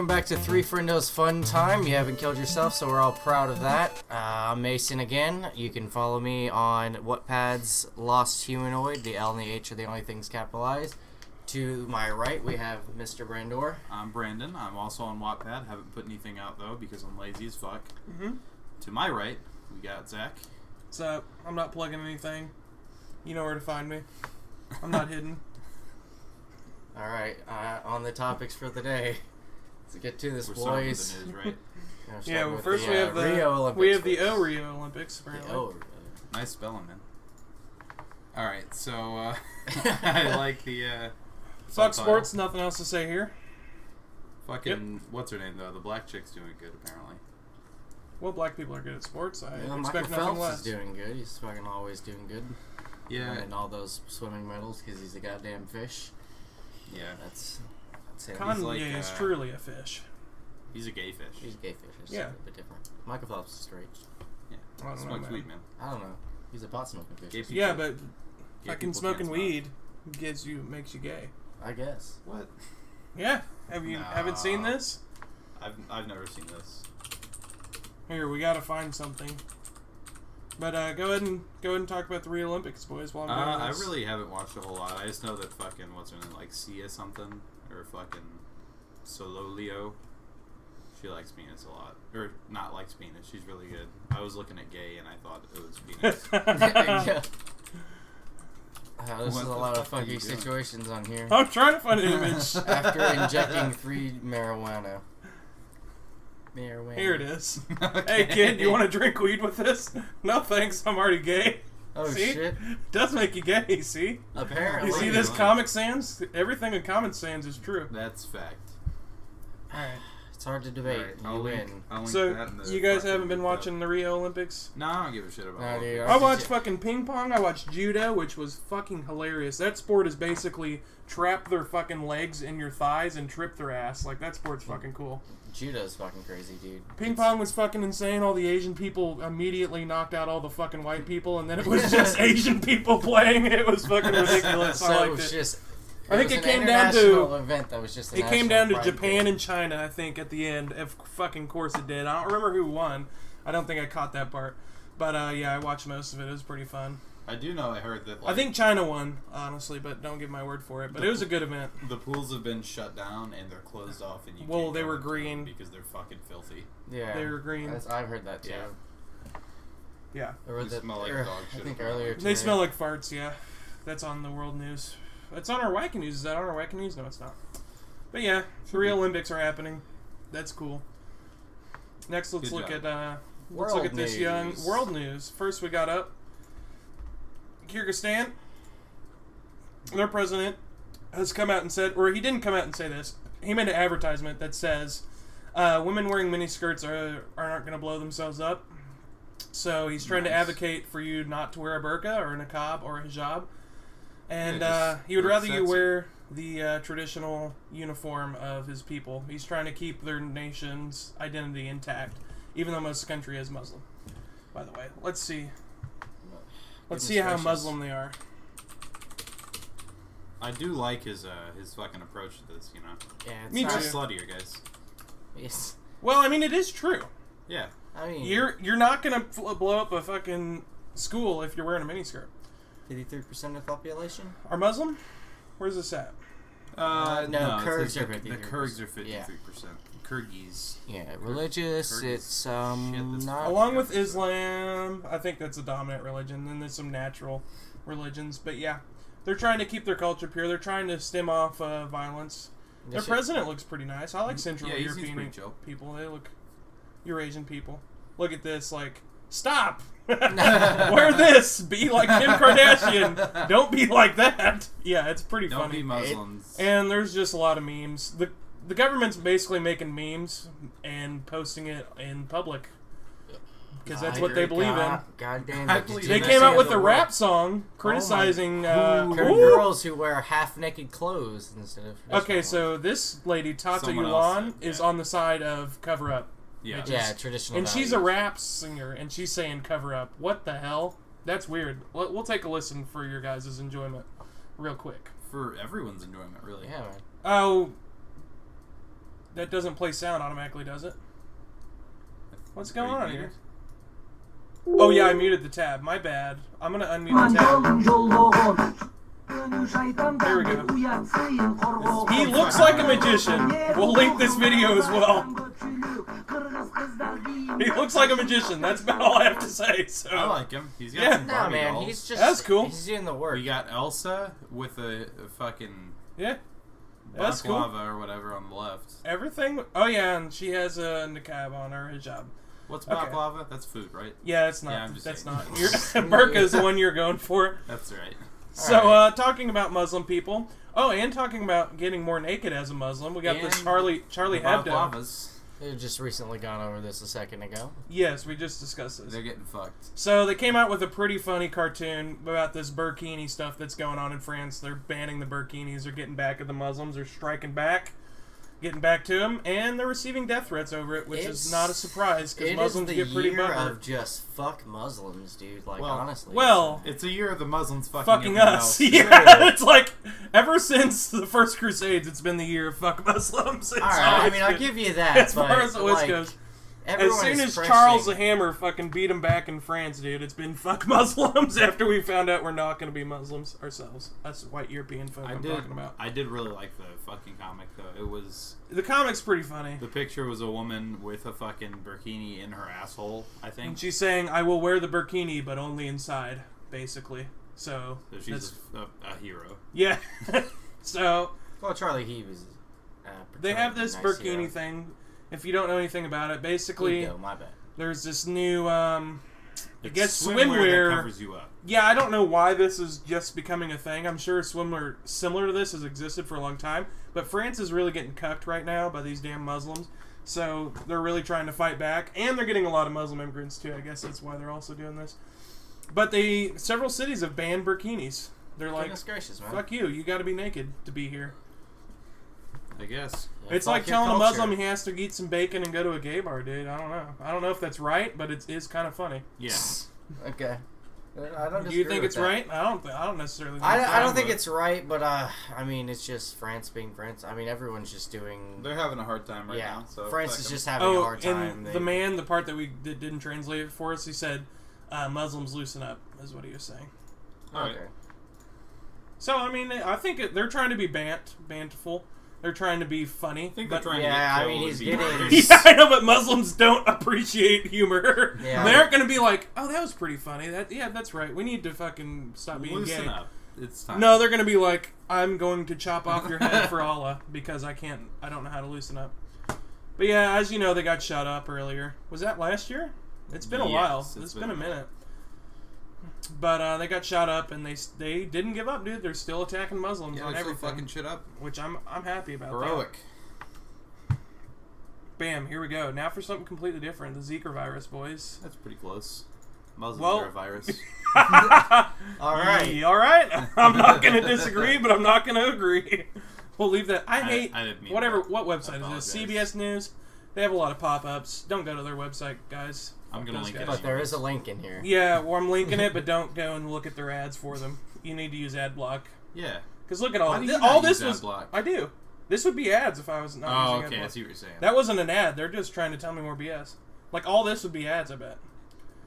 welcome back to Three Friendos Fun Time. You haven't killed yourself, so we're all proud of that. I'm Mason again. You can follow me on Wattpad's Lost Humanoid. The L and the H are the only things capitalized. To my right, we have Mr. Brandor. I'm Brandon. I'm also on Wattpad. Haven't put anything out, though, because I'm lazy as fuck. To my right, we got Zach. What's up? I'm not plugging anything. You know where to find me. I'm not hidden. All right, on the topics for the day. Let's get to this, We're boys. starting with the news, right? Yeah, well, first we have the Rio Olympics. We have the Rio Olympics, apparently. Nice spelling, man. All right, so I like the Fuck sports. Nothing else to say here. Fucking what's her name though? The black chick's doing good apparently. Well, black people are good at sports. I Michael expect nothing Phelps less. is doing good. He's fucking always doing good. Yeah, Winning all those swimming medals because he's a goddamn fish. Yeah, that's it. Kanye is truly a fish. He's a gay fish. He's a gay fish. It's Yeah. a bit different. Michael Phelps is straight. Yeah, I don't know, smokes man. weed, man. I don't know. He's a pot smoking fish. Gay people, Yeah, but gay fucking people smoking can't weed makes you gay. I guess. What? Yeah. Haven't seen this? I've never seen this. Here, we gotta find something. But go ahead and talk about the Rio Olympics, boys. While I'm doing I this. really haven't watched a whole lot. I just know that fucking what's her name, like Sia something or fucking Sololio. She likes penis a lot, or not likes penis. She's really good. I was looking at gay and I thought it was penis. Yeah. This What is a the lot of fuck are you funky doing? situations on here. I'm trying to find an image. After injecting 3 marijuana. Here it is. Okay. Hey kid, you want to drink weed with this? No thanks, I'm already gay. Oh See? shit. Does make you gay, see? Apparently. You see this Comic Sans? Everything in Comic Sans is true. That's fact. Alright. It's hard to debate. Alright, You I'll win. link that So, in the you guys fucking haven't been link watching up. the Rio Olympics? No, I don't give a shit about No, all dude, of I it. watched fucking ping pong. I watched judo, which was fucking hilarious. That sport is basically trap their fucking legs in your thighs and trip their ass. Like, that sport's fucking cool. Judo's fucking crazy, dude. Ping pong was fucking insane. All the Asian people immediately knocked out all the fucking white people, and then it was just Asian people playing. It was fucking ridiculous. So I it liked was it. just... I think was it an came down to... international event that was just a It came down to national pride Japan thing. and China, I think, at the end. Of fucking course it did. I don't remember who won. I don't think I caught that part. But, yeah, I watched most of it. It was pretty fun. I do know I heard that. Like, I think China won, honestly, but don't give my word for it. But it was a good event. the pools have been shut down and they're closed off, and you Well, can't they go were into them green. because they're fucking filthy. Yeah. They were green. I've heard that, too. Yeah. Yeah. Or They smell like dog shit, I think apparently. earlier They today. smell like farts, yeah. That's on the world news. It's on our Wacky News. Is that on our Wacky News? No, it's not. But yeah, the Rio Olympics are happening. That's cool. Next, let's Good look job. at World look at this news. young world news. First, we got up Kyrgyzstan. Their president has come out and said, or he didn't come out and say this. He made an advertisement that says women wearing miniskirts aren't going to blow themselves up. So he's trying to Nice. advocate for you not to wear a burqa or a niqab or a hijab. And Yeah, just he would look rather you sexy. wear the traditional uniform of his people. He's trying to keep their nation's identity intact, even though most of the country is Muslim. By the way, let's see. Let's see how gracious. Muslim they are. I do like his fucking approach to this. You know, Yeah, it's Me not, too. sluttier guys. Yes. Well, I mean, it is true. Yeah. I mean, You're not gonna blow up a fucking school if you're wearing a miniskirt. 53% of the population? Are Muslim? Where's this at? No, it's Kurds the, are 53%. The Kurds are 53%. Yeah. Kyrgyz. Yeah, religious, Kurds. it's, Shit, this not... Along with Islam, I think that's a dominant religion. Then there's some natural religions, but yeah, they're trying to keep their culture pure. They're trying to stem off violence. They Their should- president looks pretty nice. I like Central Yeah, he seems European pretty chill. people. They look Eurasian people. Look at this, like, stop! Wear this! Be like Kim Kardashian! Don't be like that! Yeah, it's pretty Don't funny. be Muslims. And there's just a lot of memes. The government's basically making memes and posting it in public. Because that's what they believe in. God damn I it. believe They in came out with the a rap song criticizing... Girls who wear half-naked clothes instead of... Okay, traditional so this lady, Tata Someone else Yulan, said, is yeah. on the side of Cover Up. Yeah. ones. Yeah, traditional And she's a values. rap singer, and she's saying Cover Up. What the hell? That's weird. We'll take a listen for your guys' enjoyment real quick. For everyone's enjoyment, really. Yeah, man. Oh, That doesn't play sound automatically, does it? What's going on here? Oh yeah, I muted the tab. My bad. I'm gonna unmute the tab. There we go. He looks like a magician. We'll link this video as well. He looks like a magician. That's about all I have to say. So I like him. He's got Yeah. some No, Barbie man, dolls. he's just... That's cool. He's doing the work. We got Elsa with a fucking yeah, that's cool. baklava or whatever on the left. Everything. Oh yeah, and she has a niqab on her hijab. What's Okay. baklava? That's food, right? Yeah, it's not. Yeah, I'm just That's saying. not. Burqa is the one you're going for. That's right. So, talking about Muslim people. Oh, and talking about getting more naked as a Muslim. We got this And Charlie the Hebdo. baklavas, They've just recently gone over this a second ago. Yes, we just discussed this. they're getting fucked. So they came out with a pretty funny cartoon about this burkini stuff that's going on in France. They're banning the burkinis. They're getting back at the Muslims. They're striking back, getting back to them, and they're receiving death threats over it, which is not a surprise because Muslims it is get the pretty year butthurt. of just fuck Muslims, dude. Like, Well- honestly. Well, It's a year of the Muslims fucking everyone us. else. Yeah, it's like ever since the First Crusades, it's been the year of fuck Muslims. It's All right, I always mean, I'll been- give you that. as but, far as the West like, goes. As everyone soon is as Charles the pressing- Hammer fucking beat him back in France, dude, it's been fuck Muslims after we found out we're not going to be Muslims ourselves. That's white European folk I'm talking about. I did really like the fucking comic though. It was The comic's pretty funny. the picture was a woman with a fucking burkini in her asshole. I And think she's saying, I will wear the burkini, but only inside, basically. So she's a hero. yeah. So Well, Charlie Heave is... they have this nice burkini hero. thing. If you don't know anything about it, basically, Ego, my bad. there's this new, I It's guess swimwear that covers you up. Yeah, I don't know why this is just becoming a thing. I'm sure swimwear similar to this has existed for a long time. But France is really getting cucked right now by these damn Muslims. So they're really trying to fight back. And they're getting a lot of Muslim immigrants too. I guess that's why they're also doing this. But several cities have banned burkinis. They're like, Goodness gracious, man. fuck you. You got to be naked to be here. I guess. Yeah, It's fuck like your telling a culture. Muslim he has to eat some bacon and go to a gay bar, dude. I don't know. I don't know if that's right, but it is kind of funny. Yeah. Okay. I don't Do you disagree think with it's that. right? I don't necessarily think I don't it's think right, it's right, but I mean, it's just France being France. I mean, everyone's just doing... They're having a hard time right yeah, now. So France fuck is 'em. just having a hard time. And the part that didn't translate it for us, he said, Muslims loosen up, is what he was saying. All right. Okay. So, I mean, I think they're trying to be bantful. They're trying to be funny. I think but- they're trying Yeah, to I get mean, killed he's and be getting- murdered. Yeah, I know, but Muslims don't appreciate humor. Yeah. They aren't going to be like, oh, that was pretty funny. That's right. We need to fucking stop being Loosen gay. up. It's time. No, they're going to be like, I'm going to chop off your head for Allah because I don't know how to loosen up. But yeah, as you know, they got shot up earlier. Was that last year? It's been a while. Yes, It's been a minute. But they got shot up, and they didn't give up, dude. They're still attacking Muslims Yeah, on they're still everything, fucking shit up. which I'm happy about. Heroic. That. Bam, here we go. Now for something completely different. The Zika virus, boys. That's pretty close. Muslims Well- are a virus. All right. All right. I'm not going to disagree, but I'm not going to agree. We'll leave that. I hate I didn't mean whatever. that. What I website is this? apologize. CBS News. They have a lot of pop-ups. Don't go to their website, guys. I'm gonna Those link guys. it. But there is a link in here. Yeah, well, I'm linking it, but don't go and look at their ads for them. You need to use ad block. Yeah. Because look at all Why do you all not this use was. ad block? I do. This would be ads if I was not Oh, using okay. I ad block. see what you're saying. That wasn't an ad. They're just trying to tell me more BS. Like all this would be ads, I bet.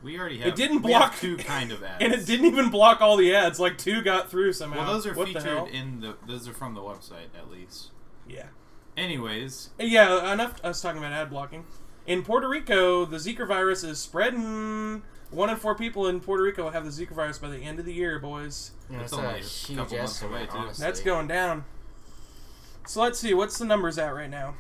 We already have. didn't we have block- two kind of ads. And it didn't even block all the ads. Like 2 got through somehow. Well, those are What the hell? featured in the. Those are from the website, at least. Yeah. Anyways, Yeah, enough us talking about ad blocking. In Puerto Rico, the Zika virus is spreading. 1 in 4 people in Puerto Rico will have the Zika virus by the end of the year, boys. Yeah, That's that's only a a huge couple months away, estimate, too. honestly. That's going down. So let's see, what's the numbers at right now?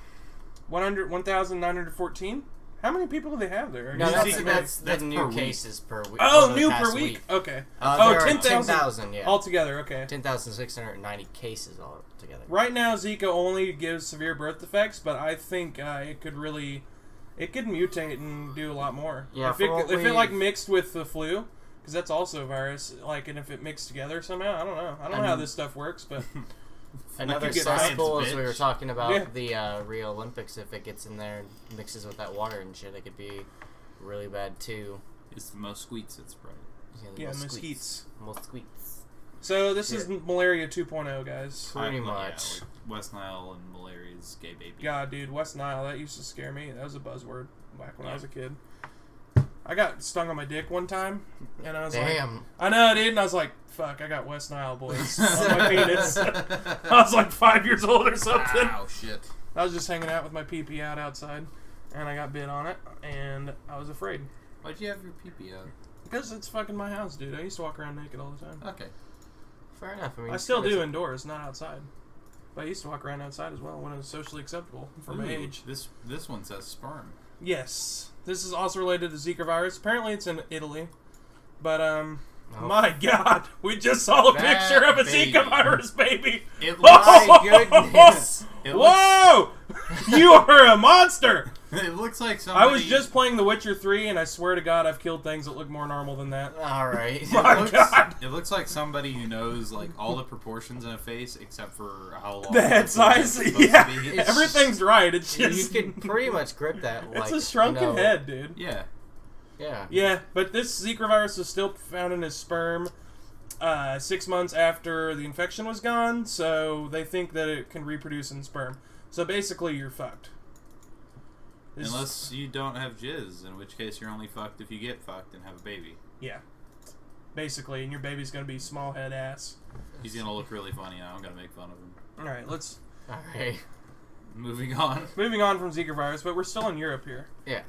1,914? How many people do they have there? No, Zika- that's that's the per new week. cases per week. Oh, over the new past per week. Okay. There are 10,000 10,000, yeah. altogether, okay. 10,690 cases altogether. Right now, Zika only gives severe birth defects, but I think it could mutate and do a lot more. Yeah, if it like mixed with the flu, because that's also a virus. Like, and if it mixed together somehow, I don't know. I don't know how this stuff works, but Another could get cesspool, science, as we were bitch. talking about Yeah. the Rio Olympics, if it gets in there and mixes with that water and shit, it could be really bad too. it's the most squeaks it's spread. yeah, mosquitoes. mosquitoes. Mosquitoes. So this is malaria 2.0, guys. Pretty Yeah, much. like West Nile and malaria is gay baby. God, dude, West Nile, that used to scare me. That was a buzzword back when I was a kid. I got stung on my dick one time, and I was like, I know, dude, and I was like, fuck, I got West Nile boys on my penis. I was like 5 years old or something. Oh, shit. I was just hanging out with my pee-pee out outside, and I got bit on it, and I was afraid. Why'd you have your pee-pee out? Because it's fucking my house, dude. I used to walk around naked all the time. Okay. Fair enough. I mean, I still do indoors, not outside. But I used to walk around outside as well when it was socially acceptable for my age. This one says sperm. Yes. This is also related to Zika virus. Apparently it's in Italy. But, my God. We just saw a picture of a Zika virus baby. My goodness. Whoa! You are a monster! It looks like somebody... I was just playing The Witcher 3, and I swear to God I've killed things that look more normal than that. Alright. God. It looks like somebody who knows like all the proportions in a face except for how long the head size. Yeah. Everything's right. It's just... You can pretty much grip that. Like, it's a shrunken head, dude. Yeah. Yeah. Yeah, but this Zika virus is still found in his sperm 6 months after the infection was gone, so they think that it can reproduce in sperm. So basically, you're fucked. Unless you don't have jizz, in which case you're only fucked if you get fucked and have a baby. Yeah. Basically, and your baby's gonna be small head ass. He's gonna look really funny, and I'm gonna make fun of him. Alright, let's... Alright. Moving on. Moving on from Zika virus, but we're still in Europe here. Yeah.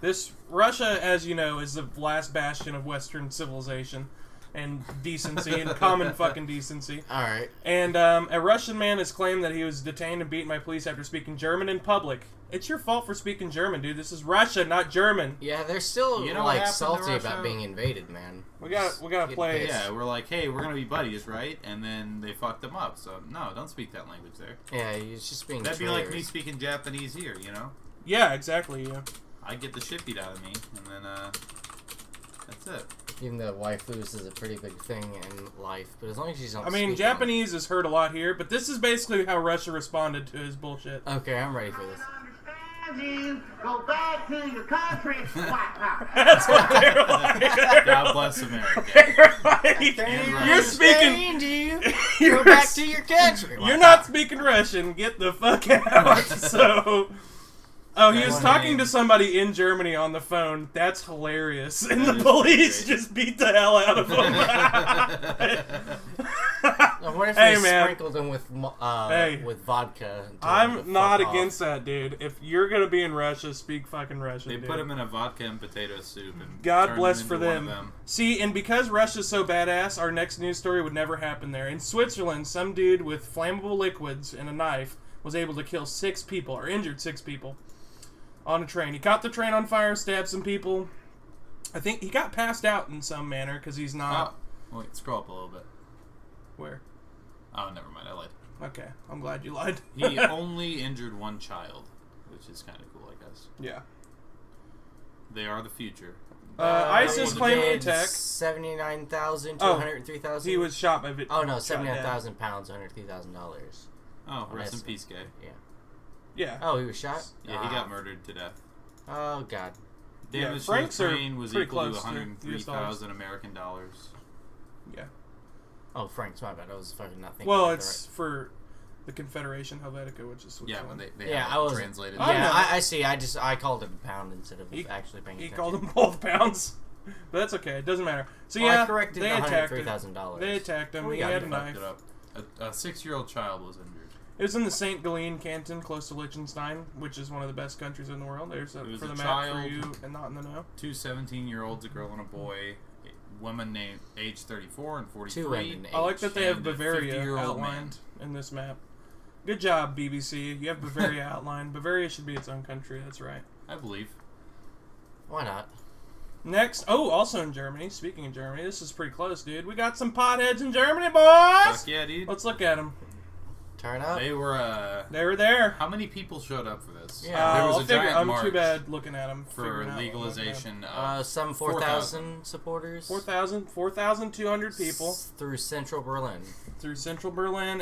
Russia, as you know, is the last bastion of Western civilization and decency and common fucking decency. Alright. And a Russian man has claimed that he was detained and beaten by police after speaking German in public. It's your fault for speaking German, dude. This is Russia, not German. Yeah, they're still like salty about being invaded, man. We gotta play. Yeah, we're like, hey, we're gonna be buddies, right? And then they fucked them up. So no, don't speak that language there. Yeah, it's just being. That'd be like me speaking Japanese here, you know? Yeah, exactly. Yeah. I get the shit beat out of me, and then that's it. Even though waifus is a pretty big thing in life, but as long as you don't. I mean, Japanese is heard a lot here, but this is basically how Russia responded to his bullshit. Okay, I'm ready for this. You go back to your country. That's what they're like. God bless America. You're speaking. Go back to your country. You're not speaking Russian. Get the fuck out. So. Oh, he was talking to somebody in Germany on the phone. That's hilarious. And the police just beat the hell out of him. What if they sprinkled them with vodka? I'm not against that, dude. If you're going to be in Russia, speak fucking Russian, They put him in a vodka and potato soup. And God bless for them. See, and because Russia's so badass, our next news story would never happen there. In Switzerland, some dude with flammable liquids and a knife was able to kill 6 people, or injured 6 people. On a train. He caught the train on fire, stabbed some people. I think he got passed out in some manner because he's not... Oh, wait, scroll up a little bit. Where? Oh, never mind, I lied. Okay, I'm glad you lied. He only injured 1 child, which is kind of cool, I guess. Yeah. They are the future. ISIS claimed attack. 79,000 to 103,000. He was shot by... Oh, no, 79,000 pounds, $103,000. Oh, rest in peace, gay. Yeah. Yeah. Oh, he was shot? Yeah, he got murdered to death. Oh, God. Damage to the train was equal to 103,000 American dollars. Yeah. Oh, Frank's my bad. I was fucking not thinking. Well, it's for the Confederation Helvetica, which is Switzerland. Yeah, when they have it translated. Yeah, I see. I called it a pound instead of actually paying attention. He called them both pounds. But that's okay. It doesn't matter. So I yeah, corrected they attacked him. $103,000. They attacked him. He had a knife. A 6-year-old child was injured. It was in the St. Gallen canton, close to Liechtenstein, which is one of the best countries in the world. There's for the map for you and not in the know. 2 17-year-olds, a girl and a boy. Women named age 34 and 43. 2 women. I like that they have Bavaria outlined in this map. Good job, BBC. You have Bavaria outlined. Bavaria should be its own country. That's right. I believe. Why not? Next, also in Germany. Speaking of Germany, this is pretty close, dude. We got some potheads in Germany, boys. Fuck yeah, dude. Let's look at them. Turn up. They were there. How many people showed up for this? Yeah, there was a giant I'm too bad looking at them. for legalization. Some 4,000 supporters. 4,200 people through central Berlin.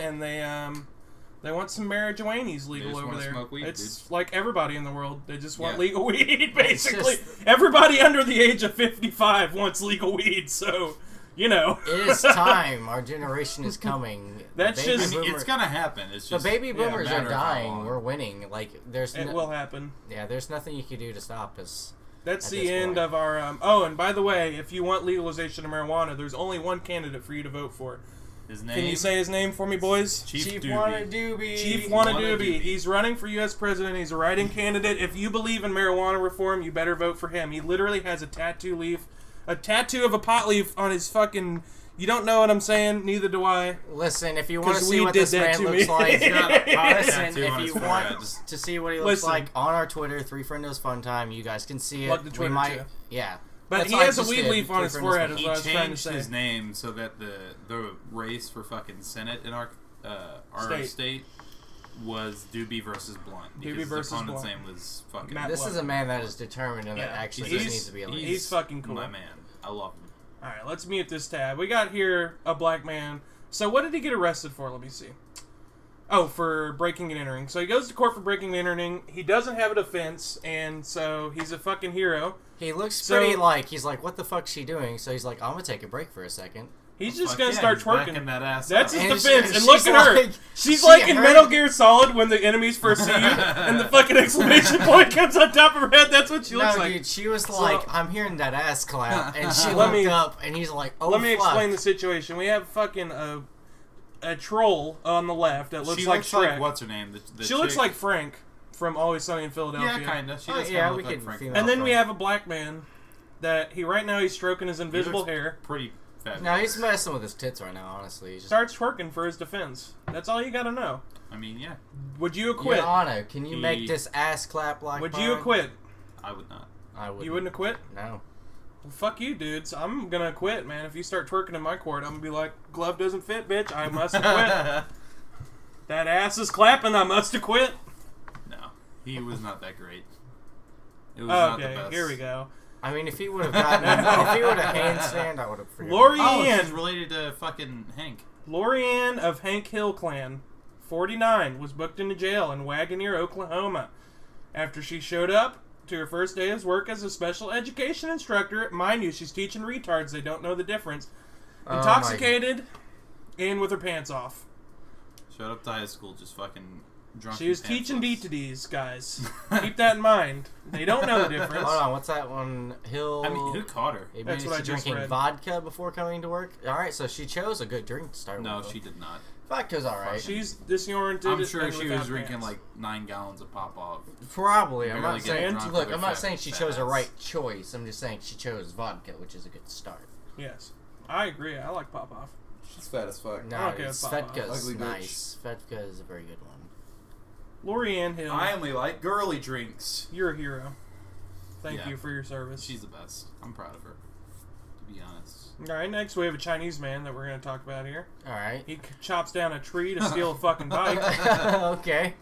And they want some marijuana's legal over there. Smoke weed, it's dude. like everybody in the world. They just want legal weed, basically. Everybody under the age of 55 wants legal weed, so you know. It is time. Our generation is coming. That's The baby just- It's gonna happen. It's The just baby boomers matter are of how dying. long. We're winning. Like there's It will happen. yeah, there's nothing you can do to stop us. That's At the this end point. of our. Oh, and by the way, if you want legalization of marijuana, there's only one candidate for you to vote for. His name. Can you say his name for me, boys? Chief Wanna Doobie. doobie. Chief Wannadoobie. Wannadoobie. He's running for U.S. president. He's a write-in candidate. If you believe in marijuana reform, you better vote for him. He literally has a tattoo of a pot leaf on his fucking. You don't know what I'm saying? Neither do I. Listen, if you want to 'Cause see we what did this that man to looks me. like, He's got a pot listen, tattoo on if his you want forehead. to see what he looks Listen. like on our Twitter, 3friendos Fun Time, you guys can see it. Plug the Twitter, we might, too. yeah. But That's he what I has a just weed did, leaf on his 3friendos forehead, Fun is He what I was trying to changed say. his name so that the race for fucking Senate in our state was Doobie versus Blunt. Doobie Because versus his opponent's Blunt. name was fucking. Matt This is Blunt. a man that is determined and that Yeah. actually He's- just needs to be illegal. He's fucking cool. My man. I love him. All right, let's mute this tab. We got here a black man. So what did he get arrested for? Let me see. Oh, for breaking and entering. So he goes to court for breaking and entering. He doesn't have a defense, and so he's a fucking hero. He looks So- pretty like, he's like, what the fuck's she doing? So he's like, I'm going to take a break for a second. He's just Fuck gonna yeah, start he's twerking. backing that ass That's up. his And defense. she- And look she's at her. like- She's she like in heard- Metal Gear Solid when the enemies first see you, and the fucking exclamation point comes on top of her head. That's what she looks No, like. dude, she was like, I'm hearing that ass clap. And she Let looked me- up, and he's like, oh, Let me fuck. explain the situation. We have fucking a troll on the left that looks She like looks Shrek. like what's her name? The She looks chick- like Frank from Always Sunny in Philadelphia. Yeah, kinda. She Oh, does yeah, kinda we look like could Frank. female And then we Frank. have a black man that right now he's stroking his He invisible looks hair. Pretty fat. No, he's messing with his tits right now, honestly. He's just, Starts twerking for his defense. That's all you gotta know. I mean, yeah, Would you acquit? Your Honor, can you He- make this ass clap like Would mine? you acquit? I would not. I wouldn't. You wouldn't acquit? No. Well, fuck you, dudes. I'm gonna quit, man. If you start twerking in my court, I'm gonna be like, glove doesn't fit, bitch. I must acquit. That ass is clapping. I must acquit. No, he was not that great. It was not the Okay, best. here we go. I mean, if he would have gotten, if he would have handstand, I would have forgiven Lori him. Oh, Ann. she's related to fucking Hank. Lorianne of Hank Hill clan, 49, was booked into jail in Wagoneer, Oklahoma, after she showed up to her first day of work as a special education instructor. Mind you, she's teaching retards. They don't know the difference. Oh, Intoxicated and with her pants off. Showed up to high school just fucking drunk. She was and teaching pantsless. D to D's, guys. Keep that in mind. They don't know the difference. Hold on, what's that one? Hill. I mean, who caught her? Maybe That's what I she's just drinking read. vodka before coming to work. All right, so she chose a good drink to start No, with. she did not. Vodka's all right. She's disoriented. I'm sure and she without was drinking pants. like 9 gallons of pop off. Probably. I'm Barely not getting saying. drunk Look, with I'm her not fat- saying she fat chose a ass. right choice. I'm just saying she chose vodka, which is a good start. Yes. I agree. I like pop off. She's fat as fuck. No, Okay, Svetka's Ugly bitch. nice. Svetka is a very good one. Lorianne Hill, I only like girly drinks. you're a hero. Thank Yeah. you for your service. She's the best. I'm proud of her. To be honest. All right, next we have a Chinese man that we're going to talk about here. All right. He chops down a tree to steal a fucking bike. Okay.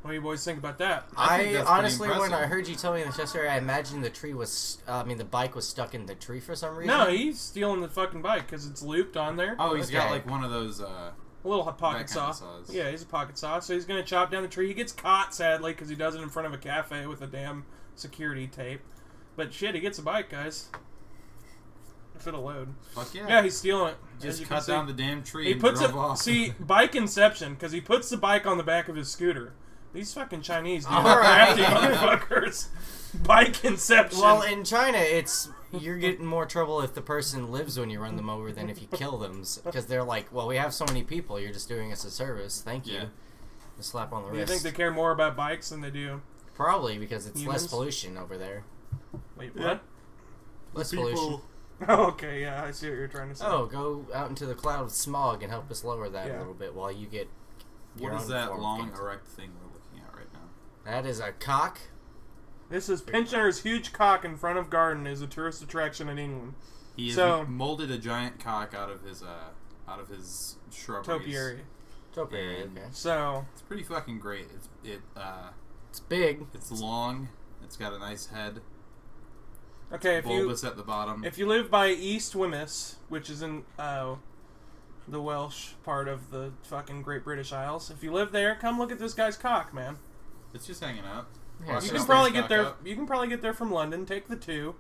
What do you boys think about that? I think I that's pretty honestly, when impressive. I heard you tell me this yesterday, I imagined the tree was. The bike was stuck in the tree for some reason. No, he's stealing the fucking bike because it's looped on there. Oh, he's got Okay. like one of those. A little pocket That saw. kinda saws. Yeah, he's a pocket saw. So he's going to chop down the tree. He gets caught, sadly, because he does it in front of a cafe with a damn security tape. But shit, he gets a bike, guys. If it'll load. Fuck yeah. Yeah, he's stealing it. As Just you can cut see. down the damn tree He and puts drove it. off. See, bike inception, because he puts the bike on the back of his scooter. These fucking Chinese dude, All are right. crafty motherfuckers. Bike inception. Well, in China, it's you're getting more trouble if the person lives when you run them over than if you kill them, because they're like, well, we have so many people, you're just doing us a service. Thank you. Yeah. A slap on the do you wrist. think they care more about bikes than they do? Probably because it's Humans? less pollution over there. Wait, Yeah. what? Less People- pollution. Oh, okay, yeah, I see what you're trying to say. Oh, go out into the cloud of smog and help us lower that Yeah. a little bit while you get. What your is own that form of long cancer. erect thing we're looking at right now? That is a cock. This is Pensioner's huge cock in front of garden is a tourist attraction in England. He has So- molded a giant cock out of his shrubberies. Topiary. Topiary, And- okay. So, It's pretty fucking great. It's big. It's long. It's got a nice head. okay, Bulbous at the bottom. if you live by East Wemyss, which is in the Welsh part of the fucking Great British Isles, if you live there, come look at this guy's cock, man. It's just hanging out. Yeah, Watch You so this can probably thing get there. stack up. You can probably get there from London. Take the 2.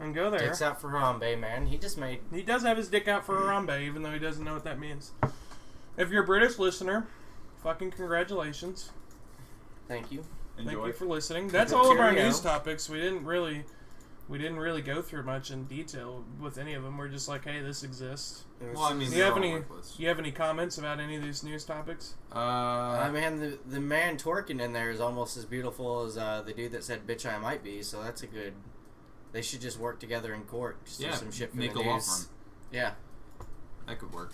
and go there. Dicks out for Harambe, man. He just made... He does have his dick out for Harambe, even though he doesn't know what that means. If you're a British listener, fucking congratulations. Thank you. Enjoy. Thank you for listening. That's all of our Cheerio. news topics. We didn't really go through much in detail with any of them. We're just like, hey, this exists. Well, I mean, Do you have they're any? all worthless. You have any comments about any of these news topics? I mean, the man twerking in there is almost as beautiful as the dude that said, bitch, I might be, so that's a good... They should just work together in court. Just do some shit for make the a law news. firm. Yeah. That could work.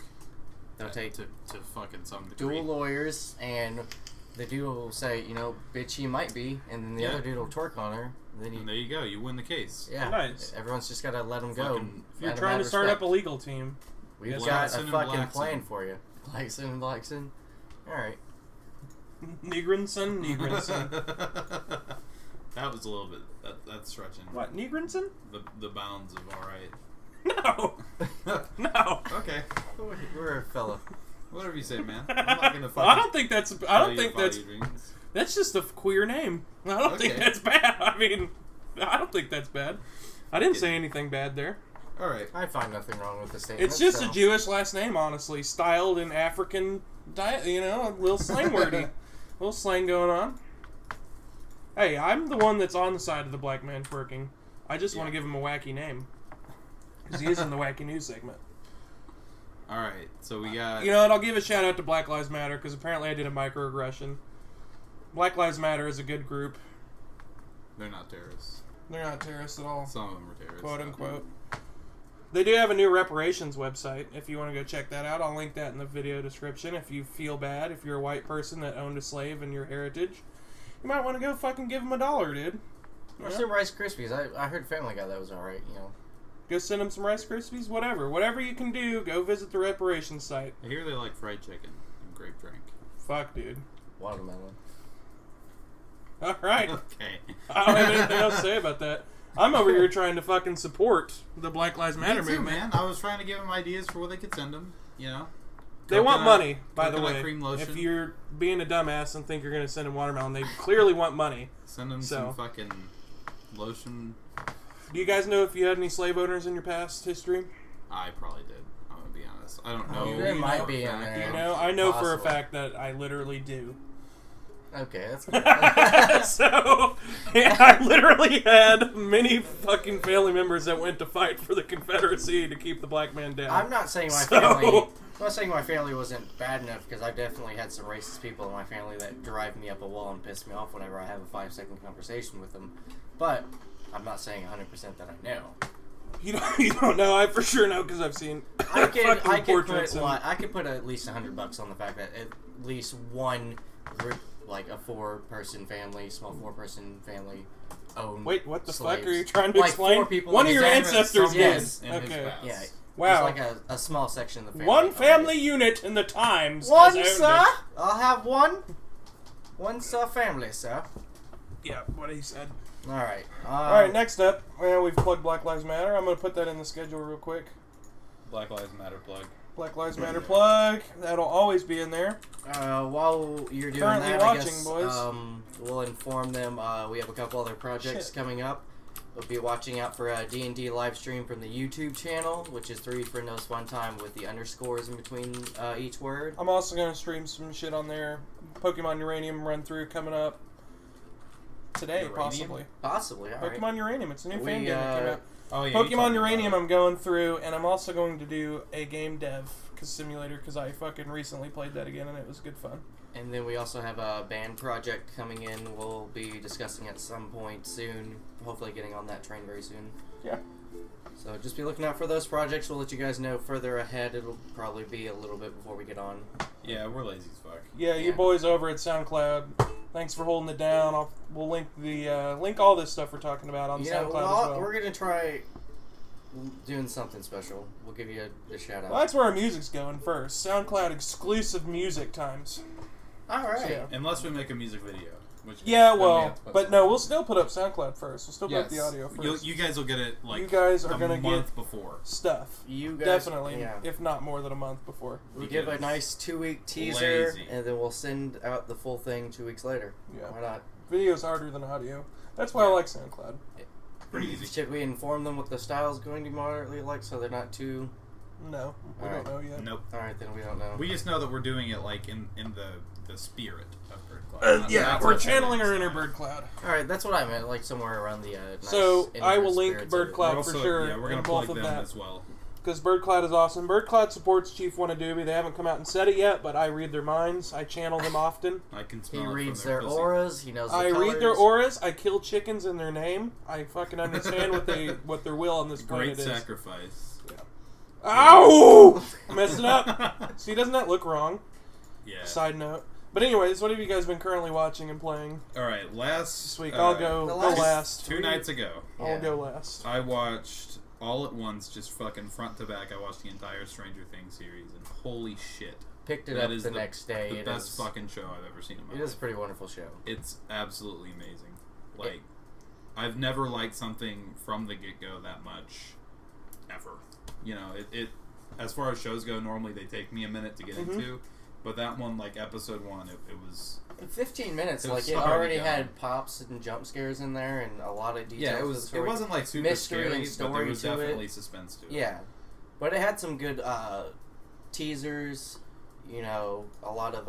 They'll take to fucking some degree. dual lawyers, and the dude will say, you know, bitch, he might be, and then the other dude will twerk on her. And then And there you go. You win the case. yeah, Nice. everyone's just gotta let him go. Fucking- If you're Out of trying to mad start respect. up a legal team, We've Yes, got Blackson a and fucking Blackson. plan for you. Blackson and Blackson. Alright. Negrinson. That was a little bit. That's stretching. What, Negrinson? The bounds of all right. No. No. Okay. We're a fella. Whatever you say, man. I'm not gonna I don't think that's. I don't think follow that's. your dreams. That's just a queer name. I don't think Okay. that's bad. I mean, I don't think that's bad. I didn't say anything bad there. All right. I find nothing wrong with the statement. It's just so. a Jewish last name, honestly, styled in African diet. You know, a little slang wordy, little slang going on. Hey, I'm the one that's on the side of the black man twerking. I just want to give him a wacky name because he is in the wacky news segment. All right. So we got. You know what? I'll give a shout out to Black Lives Matter because apparently I did a microaggression. Black Lives Matter is a good group. They're not terrorists. They're not terrorists at all, Some of them are terrorists. quote unquote. They do have a new reparations website. If you want to go check that out, I'll link that in the video description. If you feel bad, if you're a white person that owned a slave in your heritage, you might want to go fucking give them $1, dude. Or some Rice Krispies. I heard Family Guy that was alright, you know. Go send them some Rice Krispies, whatever you can do. Go visit the reparations site. I hear they like fried chicken and grape drink. Fuck, dude. Watermelon. All right. Okay. I don't have anything else to say about that. I'm over here trying to fucking support the Black Lives Matter Me too, movement. man. I was trying to give them ideas for what they could send them. You know. They want Coconut- money, by the coconut way. cream lotion. If you're being a dumbass and think you're going to send them watermelon, they clearly want money. Send them So. some fucking lotion. Do you guys know if you had any slave owners in your past history? I probably did. I'm gonna be honest. I don't know. There might for a be in fact. there. You know, I know for a Possible. fact that I literally do. Okay, that's good. So, yeah, I literally had many fucking family members that went to fight for the Confederacy to keep the black man down. I'm not saying my So- family. I'm not saying my family wasn't bad enough because I definitely had some racist people in my family that drive me up a wall and piss me off whenever I have a 5-second conversation with them. But I'm not saying 100% that I know. You don't know. I for sure know because I've seen I could fucking put portraits. and- I could put at least $100 on the fact that at least one group, like a 4-person family, small 4-person family, owned. Wait, what the slaves. fuck are you trying to Like explain? 4 people One in of your his ancestors did. Yes. in his Okay. past. Yeah. Wow. Just like a small section of the family. One owned family it. unit in the Times. One, has owned sir. it. I'll have one. One, sir, family, sir. Yeah, what he said. All right. All right, next up, well, we've plugged Black Lives Matter. I'm going to put that in the schedule real quick. Black Lives Matter plug. Black Lives Matter plug. That'll always be in there. While you're doing Currently that, watching, I guess boys. we'll inform them. We have a couple other projects Shit. coming up. We'll be watching out for a D&D live stream from the YouTube channel, which is 3 for no fun time with the underscores in between each word. I'm also going to stream some shit on there. Pokemon Uranium run through coming up today, Uranium? possibly. Possibly, all right. Pokemon Uranium. It's a new We, fan game that came out. Oh yeah. you told Pokemon me Uranium about I'm going through, and I'm also going to do a game dev simulator because I fucking recently played that again and it was good fun. And then we also have a band project coming in. We'll be discussing at some point soon. Hopefully getting on that train very soon. Yeah. So just be looking out for those projects. We'll let you guys know further ahead. It'll probably be a little bit before we get on. it. Yeah, we're lazy as fuck. Yeah, you Yeah. boys over at SoundCloud. Thanks for holding it down. We'll link the link all this stuff we're talking about on Yeah, SoundCloud as well, well. we're gonna try doing something special. We'll give you a shout out. Well, that's where our music's going first. SoundCloud exclusive music times. All right. So, yeah. Unless we make a music video. Which Yeah, then we well, have to post but it. no, we'll still put up SoundCloud first. We'll still put up the Yes. audio first. You guys will get it like You guys are a gonna month get before. stuff. You guys Definitely, Yeah. if not more than a month before. We give a Because nice 2-week teaser, lazy. and then we'll send out the full thing 2 weeks later. Yeah. Why not? Video's harder than audio. That's why I Yeah. like SoundCloud. pretty easy. Should we inform them what the style's going to be moderately like so they're not too... No, we don't know yet. Nope. Alright, then we don't know. We just know that we're doing it like in the spirit of Bird Cloud. We're channeling our inner Bird Cloud. Alright, that's what I meant, like somewhere around the nice So, I will link spirits Bird of it. Cloud for sure. Yeah, we're in gonna both plug of them that. as well. Because Bird Cloud is awesome. Bird Cloud supports Chief Wanadoobie. They haven't come out and said it yet, but I read their minds. I channel them often. I can He smell it reads from their their pussy. auras, he knows the I colors. read their auras. I kill chickens in their name. I fucking understand what their will on this Great planet is. sacrifice. Ow! I messed it up. See, doesn't that look wrong? Yeah. Side note. But anyways, what have you guys been currently watching and playing All right. Last this week? I'll go last. 2 nights ago, I'll go last. I watched all at once, just fucking front to back. I watched the entire Stranger Things series, and holy shit, Picked it that up is the next day. The It best is- fucking show I've ever seen in my It life. is a pretty wonderful show. It's absolutely amazing. Like, I've never liked something from the get-go that much, ever. You know, it as far as shows go, normally they take me a minute to get into, but that one, like episode 1, it was... In 15 minutes, It like was it already already done. had pops and jump scares in there and a lot of details. Yeah, it to was. the It story. wasn't like super Mystery scary, and but story there was to it. definitely suspense to it. Yeah, but it had some good teasers. You know, a lot of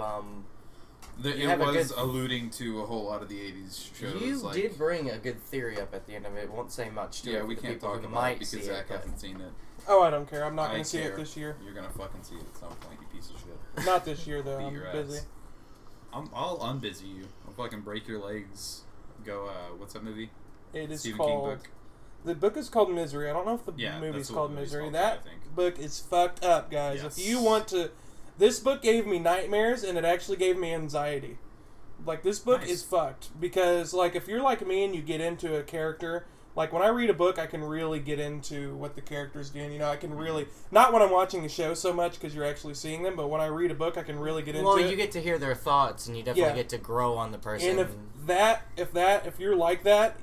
you It have a was good- alluding to a whole lot of the '80s shows. You like, did bring a good theory up at the end of it. Won't say much to it. Yeah, for we the can't people talk who about might it because see Zach it, but- hasn't seen it. Oh, I don't care. I'm not I going to see it care. this year. You're gonna fucking see it at some point, you piece of shit. Not this year, though. Beat I'm your busy. ass. I'll unbusy you. I'll fucking break your legs. Go. What's that movie? It is Stephen called... King book. The book is called Misery. I don't know if the Yeah, movie's that's what called the movie's Misery. called, That I think. book is fucked up, guys. Yes. If you want to... This book gave me nightmares, and it actually gave me anxiety. Like, this book Nice. is fucked. Because, like, if you're like me and you get into a character... Like, when I read a book, I can really get into what the character's doing. You know, I can really... Not when I'm watching the show so much, because you're actually seeing them, but when I read a book, I can really get into Well, it. you get to hear their thoughts, and you definitely Yeah. get to grow on the person. And if you're like that,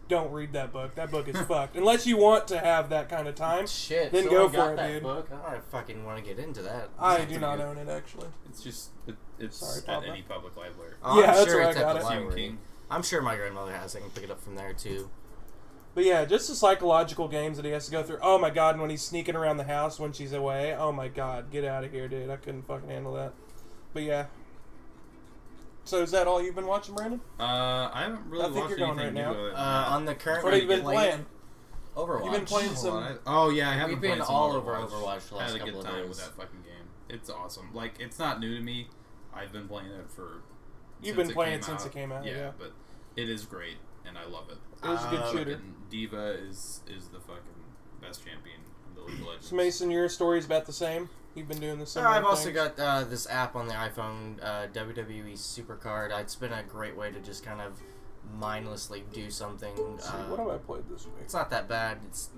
don't read that book. That book is fucked. Unless you want to have that kind of time, Shit, then someone go got for it, that dude. book. I fucking want to get into that. I do not own it, actually. It's just. It's Sorry, at Papa. any public library. Oh, Yeah, I'm that's sure where I it's at got the it. Stephen library. King. I'm sure my grandmother has. I can pick it up from there too. But yeah, just the psychological games that he has to go through. Oh my god, and when he's sneaking around the house when she's away. Oh my god, get out of here, dude. I couldn't fucking handle that. But yeah. So is that all you've been watching, Brandon? I haven't really I think watched you're going anything right now. new other than On the current, What have you been played playing? Overwatch. You've been playing Hold some... on, oh yeah, I haven't We've been played some all Overwatch. over Overwatch the I last had a couple good of time days. with that fucking game. It's awesome. Like, it's not new to me. I've been playing it for. You've since been playing came it since out. it came out, yeah. But it is great, and I love it. It was a good shooter. Fucking Diva is the fucking best champion in the League of Legends. So Mason, your story's about the same? You've been doing the same I've also got this app on the iPhone, WWE Supercard. It's been a great way to just kind of mindlessly do something. What have I played this week? It's not that bad. It's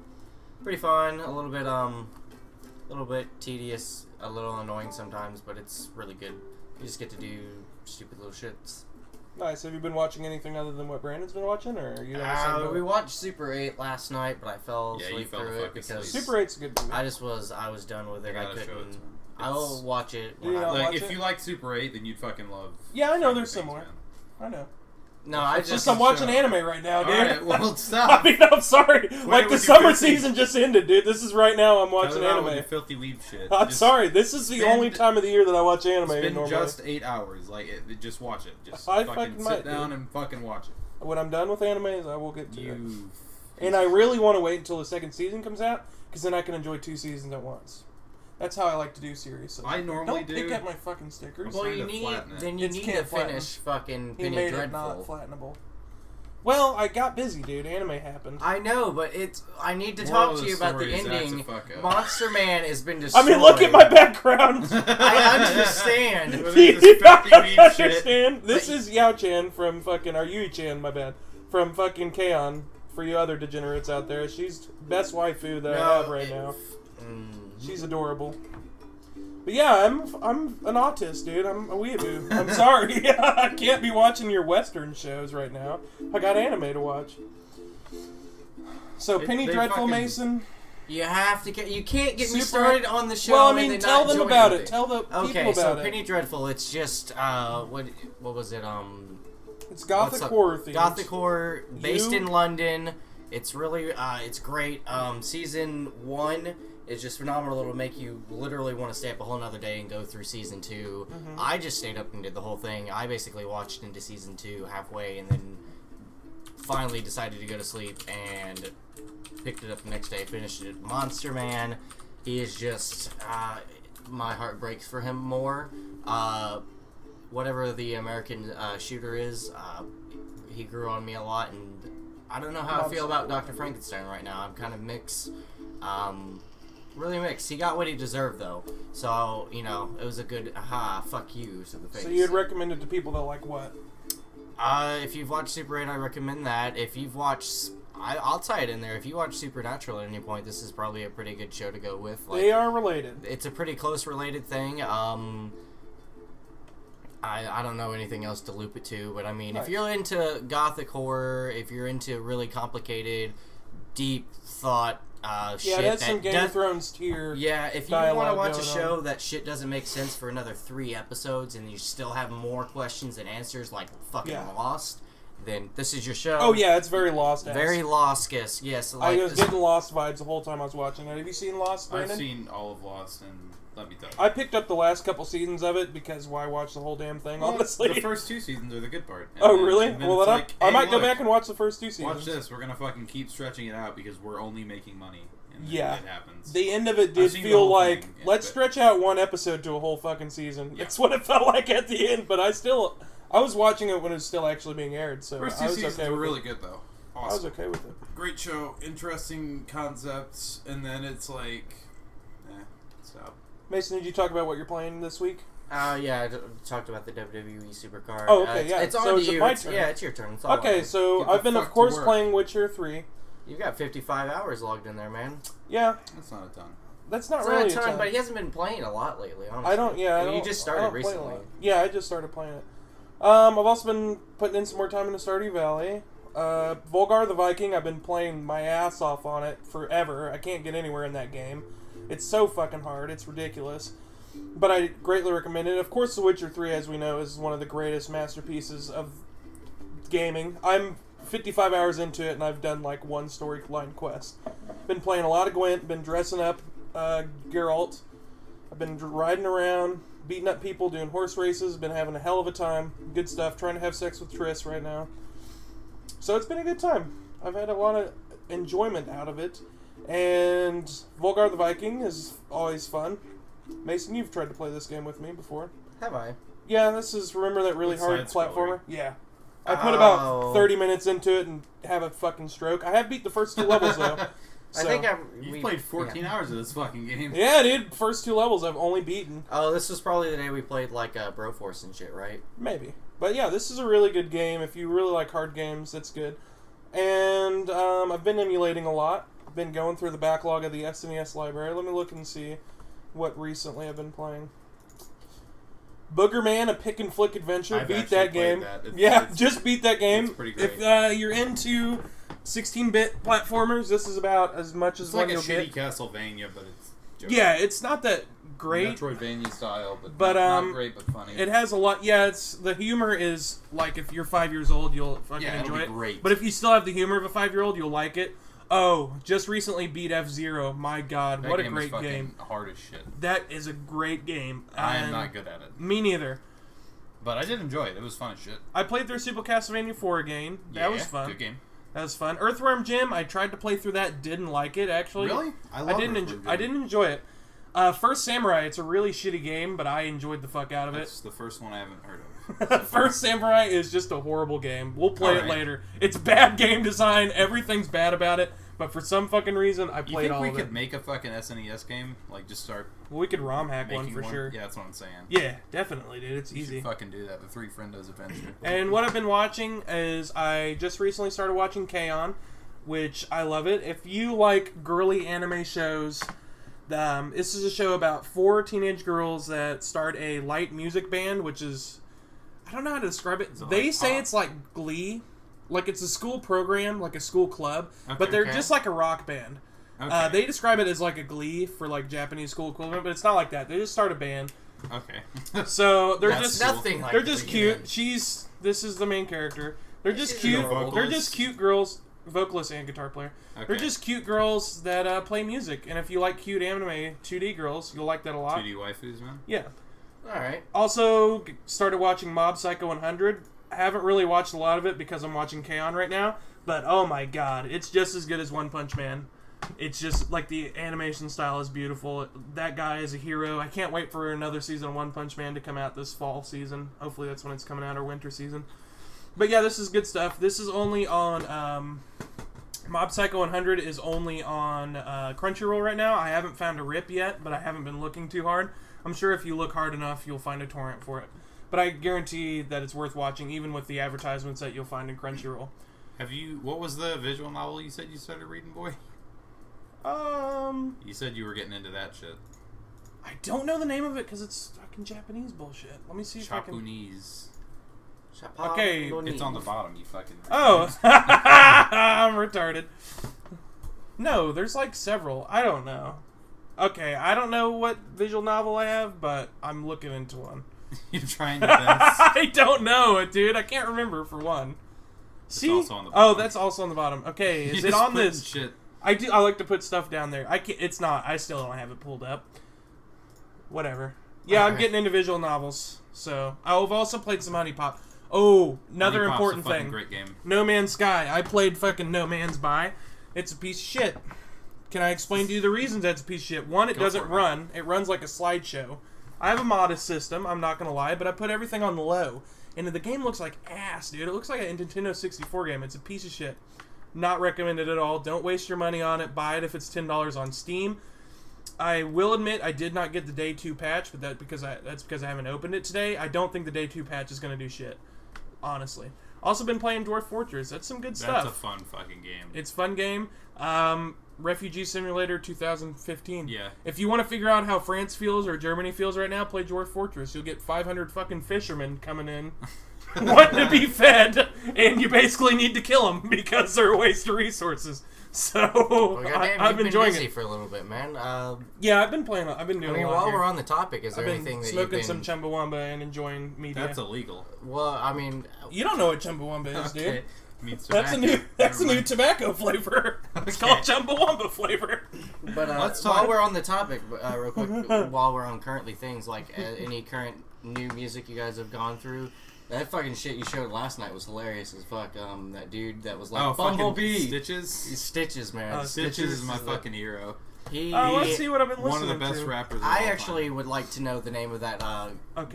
pretty fun. A little bit tedious, a little annoying sometimes, but it's really good. You just get to do stupid little shits. Nice. Have you been watching anything other than what Brandon's been watching, or are you on the same boat? We watched Super 8 last night, but I fell Yeah, you asleep fell through the it fuck because asleep. Super 8's a good movie. I was done with it. You I gotta show it couldn't. to him. I'll watch it. You When know, I, Like, watch if it? you like Super 8, then you'd fucking love. Yeah, I know they're Stranger similar. Things, I know. no, I It's just just I'm watching show. anime right now, dude. Alright, well, I stop. mean, I'm sorry. Like, the with summer your season just ended, dude. This is right now I'm Cut watching it out with anime. your filthy weeb shit. I'm Just sorry. This is the spend- only time of the year that I watch anime Spend normally. just 8 hours. Like, just watch it. Just I fucking fucking sit might, down dude. and fucking watch it. When I'm done with animes, I will get to it. You. And I really want to wait until the second season comes out, because then I can enjoy 2 seasons at once. That's how I like to do series. So I normally don't pick at my fucking stickers. well, trying you to need flatten it. then you It's need can't to flatten. finish fucking He Penny made it not Dreadful. flattenable. Well, I got busy, dude. Anime happened. I know, but I need to Moral talk of to the you about the story is that's a ending. fuck up. Monster Man has been destroyed. I mean, look at my background. I understand. Well, Do you this is not filthy weeb shit. understand? This But- is Yao-chan from fucking... Or Yui-chan, my bad. From fucking K-On! For you other degenerates out there. She's best waifu that I have right now. She's adorable. But yeah, I'm an autist, dude. I'm a weeaboo. I'm sorry. I can't be watching your Western shows right now. I got anime to watch. So, Penny they Dreadful, fucking- Mason. You have to get. You can't get me Super- started on the show. Well, I and mean, then tell not them join about with it. Tell the people Okay, about so it. Penny Dreadful. It's just what was it? It's gothic what's up? horror themed. Gothic horror based You- in London. It's really, it's great. Season 1 is just phenomenal. It'll make you literally want to stay up a whole nother day and go through Season 2. I just stayed up and did the whole thing. I basically watched into Season 2 halfway and then finally decided to go to sleep and picked it up the next day, finished it. Monster Man, he is just, my heart breaks for him more. Whatever the American shooter is, he grew on me a lot, and I don't know how I feel about Dr. Frankenstein right now. I'm kind of mixed. Really mixed. He got what he deserved, though. So, you know, it was a good, fuck you to the face. So you'd recommend it to people that like what? If you've watched Super 8, I recommend that. If you've watched... I'll tie it in there. If you watch Supernatural at any point, this is probably a pretty good show to go with. They are related. It's a pretty close related thing. I don't know anything else to loop it to, but I mean, if you're into gothic horror, if you're into really complicated, deep thought shit, that's some Game of Thrones tier. Yeah, if you want to watch a show that shit doesn't make sense for another 3 episodes, and you still have more questions than answers, like fucking Lost, then this is your show. Oh yeah, it's very Lost. Very Lost, yes. Like, I was getting Lost vibes the whole time I was watching it. Have you seen Lost, Brandon? I've seen all of Lost, and let me tell you. I picked up the last couple seasons of it because why watch the whole damn thing, honestly? The first 2 seasons are the good part. Oh, really? And then Well, it's then like, I might go look, back and watch the first 2 seasons. Watch this. We're going to fucking keep stretching it out because we're only making money. And Yeah. it happens. The end of it did I've seen the feel whole like, thing, yeah, let's but- stretch out 1 episode to a whole fucking season. Yeah. That's what it felt like at the end, but I was watching it when it was still actually being aired, so First I 2 was seasons okay were with really it. good, though. I was Awesome. okay with it. Great show. Interesting concepts. And then it's like... stop. Mason, did you talk about what you're playing this week? Yeah, I talked about the WWE Supercard. Oh, okay, yeah. It's on So to is it you. my turn? Yeah, it's your turn. It's all Okay, on. so Get the I've been, of fuck to course, work. playing Witcher 3. You've got 55 hours logged in there, man. Yeah, That's not a ton. that's not It's really not a a ton, ton. but he hasn't been playing a lot lately, honestly. I don't, yeah. I You don't- just I started don't play a recently. lot. Yeah, I just started playing it. I've also been putting in some more time into Stardew Valley. Volgar the Viking, I've been playing my ass off on it forever. I can't get anywhere in that game. It's so fucking hard. It's ridiculous. But I greatly recommend it. Of course, The Witcher 3, as we know, is one of the greatest masterpieces of gaming. I'm 55 hours into it, and I've done like 1 storyline quest. Been playing a lot of Gwent, been dressing up Geralt. I've been riding around, beating up people, doing horse races, been having a hell of a time. Good stuff. Trying to have sex with Triss right now. So it's been a good time. I've had a lot of enjoyment out of it. And Volgar the Viking is always fun. Mason, you've tried to play this game with me before. Have I? Yeah, this is, remember that really It's hard side-scroller. platformer? Yeah. I put about 30 minutes into it and have a fucking stroke. I have beat the first 2 levels, though. I think You've played 14 hours of this fucking game. Yeah, dude. First 2 levels I've only beaten. Oh, this was probably the day we played, like, Broforce and shit, right? Maybe. But yeah, this is a really good game. If you really like hard games, that's good. And I've been emulating a lot. I've been going through the backlog of the SNES library. Let me look and see what recently I've been playing. Booger Man, a pick and flick adventure. I've Beat actually that played game. that. It's Just beat that game. it's pretty great. If you're into 16-bit platformers, this is about as much as It's like one a you'll shitty get. Castlevania, but it's... Yeah, it's not that great. Metroidvania style, But, not great, but funny. It has a lot. Yeah, it's the humor is like if you're 5 years old, you'll fucking Yeah, it'll enjoy be it. great. But if you still have the humor of a 5-year-old, you'll like it. Oh, just recently beat F-Zero. My God, That what a game is great fucking game! hard as shit. That is a great game. I am And not good at it. Me neither. But I did enjoy it. It was fun as shit. I played through Super Castlevania 4 again. That was fun. Good game. That was fun. Earthworm Jim. I tried to play through that. Didn't like it actually. Really? I didn't enjoy it. First Samurai. It's a really shitty game, but I enjoyed the fuck out of That's the first one I haven't heard of. it. First Samurai is just a horrible game. We'll play it Alright. later. It's bad game design. Everything's bad about it. But for some fucking reason, I You played think all we of could it. make a fucking SNES game? Like, just start We could ROM hack making one for sure. Yeah, that's what I'm saying. Yeah, definitely, dude. It's You easy. should fucking do that. The Three Friendos Adventure. And what I've been watching is I just recently started watching K-On!, which I love it. If you like girly anime shows, this is a show about 4 teenage girls that start a light music band, which is... I don't know how to describe it. it They like say pop? it's like Glee. Like it's a school program, like a school club. Okay. But they're Okay. just like a rock band. Okay. They describe it as like a Glee for like Japanese school equivalent, but it's not like that. They just start a band. Okay. So they're That's just Nothing like they're just Glee, cute. then. This is the main character. They're just She's cute. adorable. They're just cute girls. vocalist and guitar player. Okay. They're just cute girls that play music, and if you like cute anime 2D girls, you'll like that a lot. 2D waifus, man. Yeah. All right. Also, started watching Mob Psycho 100. I haven't really watched a lot of it because I'm watching K-On! Right now, but oh my god, it's just as good as One Punch Man. It's just, like, the animation style is beautiful. That guy is a hero. I can't wait for another season of One Punch Man to come out this fall season. Hopefully that's when it's coming out, or winter season. But yeah, this is good stuff. This is only on, Mob Psycho 100 is only on Crunchyroll right now. I haven't found a rip yet, but I haven't been looking too hard. I'm sure if you look hard enough, you'll find a torrent for it. But I guarantee that it's worth watching, even with the advertisements that you'll find in Crunchyroll. What was the visual novel you said you started reading, boy? You said you were getting into that shit. I don't know the name of it because it's fucking Japanese bullshit. Let me see if I can... Japanese. Okay. It's on the bottom, you fucking... Oh! I'm retarded. No, there's like several. I don't know. Okay, I don't know what visual novel I have, but I'm looking into one. You're trying your best. I don't know it, dude. I can't remember for one. See? Also on the oh, bottom. that's also on the bottom. Okay, is You're it just on putting this? shit. I do. I like to put stuff down there. I can't. It's not. I still don't have it pulled up. Whatever. Yeah, I'm getting into visual novels. So I've also played some Honey Pop. Oh, another Honey Pop's important a fucking thing. Great game. No Man's Sky. I played fucking No Man's By. It's a piece of shit. Can I explain to you the reasons that's a piece of shit? One, it doesn't run. It runs like a slideshow. I have a modest system, I'm not gonna lie, but I put everything on low. And the game looks like ass, dude. It looks like a Nintendo 64 game. It's a piece of shit. Not recommended at all. Don't waste your money on it. Buy it if it's $10 on Steam. I will admit I did not get the Day 2 patch, but that's because I haven't opened it today. I don't think the Day 2 patch is going to do shit. Honestly. Also been playing Dwarf Fortress. That's some good stuff. That's a fun fucking game. It's a fun game. Refugee Simulator 2015. Yeah. If you want to figure out how France feels or Germany feels right now, play Dwarf Fortress. You'll get 500 fucking fishermen coming in wanting to be fed, and you basically need to kill them because they're a waste of resources. So Well, goddamn, I've you've been been enjoying busy it. for a little bit, man. Yeah, I've been playing. I've been doing. I mean, a lot while here. we're on the topic, is there I've been anything that smoking you've been... some Chumbawamba and enjoying media. That's illegal. Well, I mean... You don't know what Chumbawamba is, Okay. dude. Means That's a tobacco. new tobacco flavor. It's called Chumbawamba flavor. But Let's talk- while we're on the topic, real quick, while we're on currently things, like any current new music you guys have gone through, that fucking shit you showed last night was hilarious as fuck. That dude that was like, Bumblebee! Fucking Stitches. Stitches, man. Stitches is my fucking hero. Let's see what I've been listening to. One of the best rappers of I all actually time. would like to know the name of that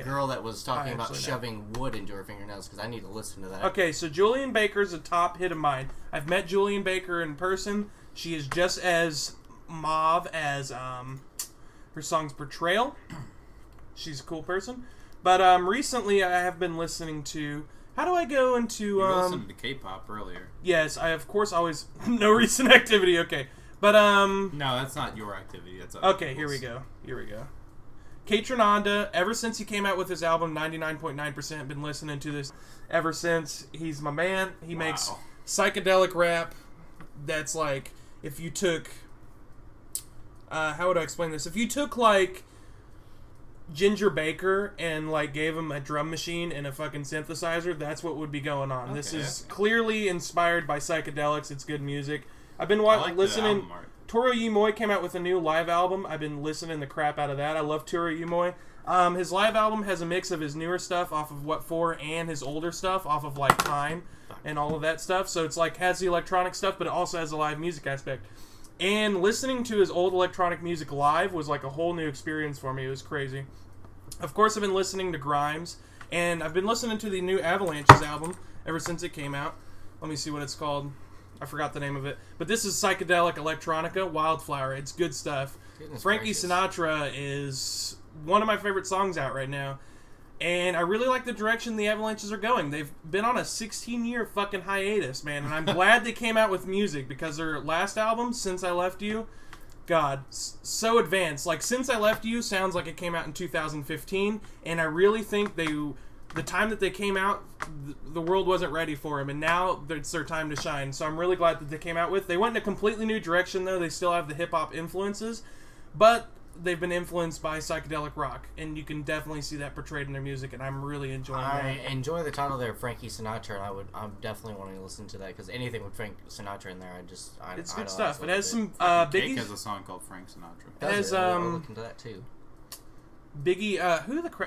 girl that was talking about actually know. shoving wood into her fingernails, because I need to listen to that. Okay, so Julian Baker's a top hit of mine. I've met Julian Baker in person. She is just as mauve as her song's Portrayal. She's a cool person. But recently I have been listening to... How do I go into... You were listening to K-pop earlier. Yes, I of course always... no recent activity, okay. But No, that's not your activity. That's other okay, people's. here we go. Kate Trinanda, ever since he came out with his album 99.9%, been listening to this ever since. He's my man. He makes psychedelic rap that's like, if you took... how would I explain this? If you took, like, Ginger Baker and, like, gave him a drum machine and a fucking synthesizer, that's what would be going on. This is clearly inspired by psychedelics. It's good music. I've been listening... Toru Yumoi came out with a new live album. I've been listening the crap out of that. I love Toru Yumoi. His live album has a mix of his newer stuff off of What For and his older stuff off of, like, Time and all of that stuff. So it's, like, has the electronic stuff, but it also has a live music aspect. And listening to his old electronic music live was, like, a whole new experience for me. It was crazy. Of course, I've been listening to Grimes, and I've been listening to the new Avalanches album ever since it came out. Let me see what it's called. I forgot the name of it. But this is psychedelic electronica, Wildflower. It's good stuff. Goodness Frankie gracious. Sinatra is one of my favorite songs out right now. And I really like the direction the Avalanches are going. They've been on a 16-year fucking hiatus, man. And I'm glad they came out with music, because their last album, Since I Left You, God, so advanced. Like, Since I Left You sounds like it came out in 2015. And I really think the time that they came out, the world wasn't ready for them, and now it's their time to shine. So I'm really glad that they came out with. They went in a completely new direction, though. They still have the hip-hop influences, but they've been influenced by psychedelic rock, and you can definitely see that portrayed in their music, and I'm really enjoying I that. enjoy the title there, Frankie Sinatra, and I'm definitely wanting to listen to that, because anything with Frank Sinatra in there, It's I good know stuff. that's It has what some Cake Biggie. has a song called Frank Sinatra. It has I'll look into that too. Biggie.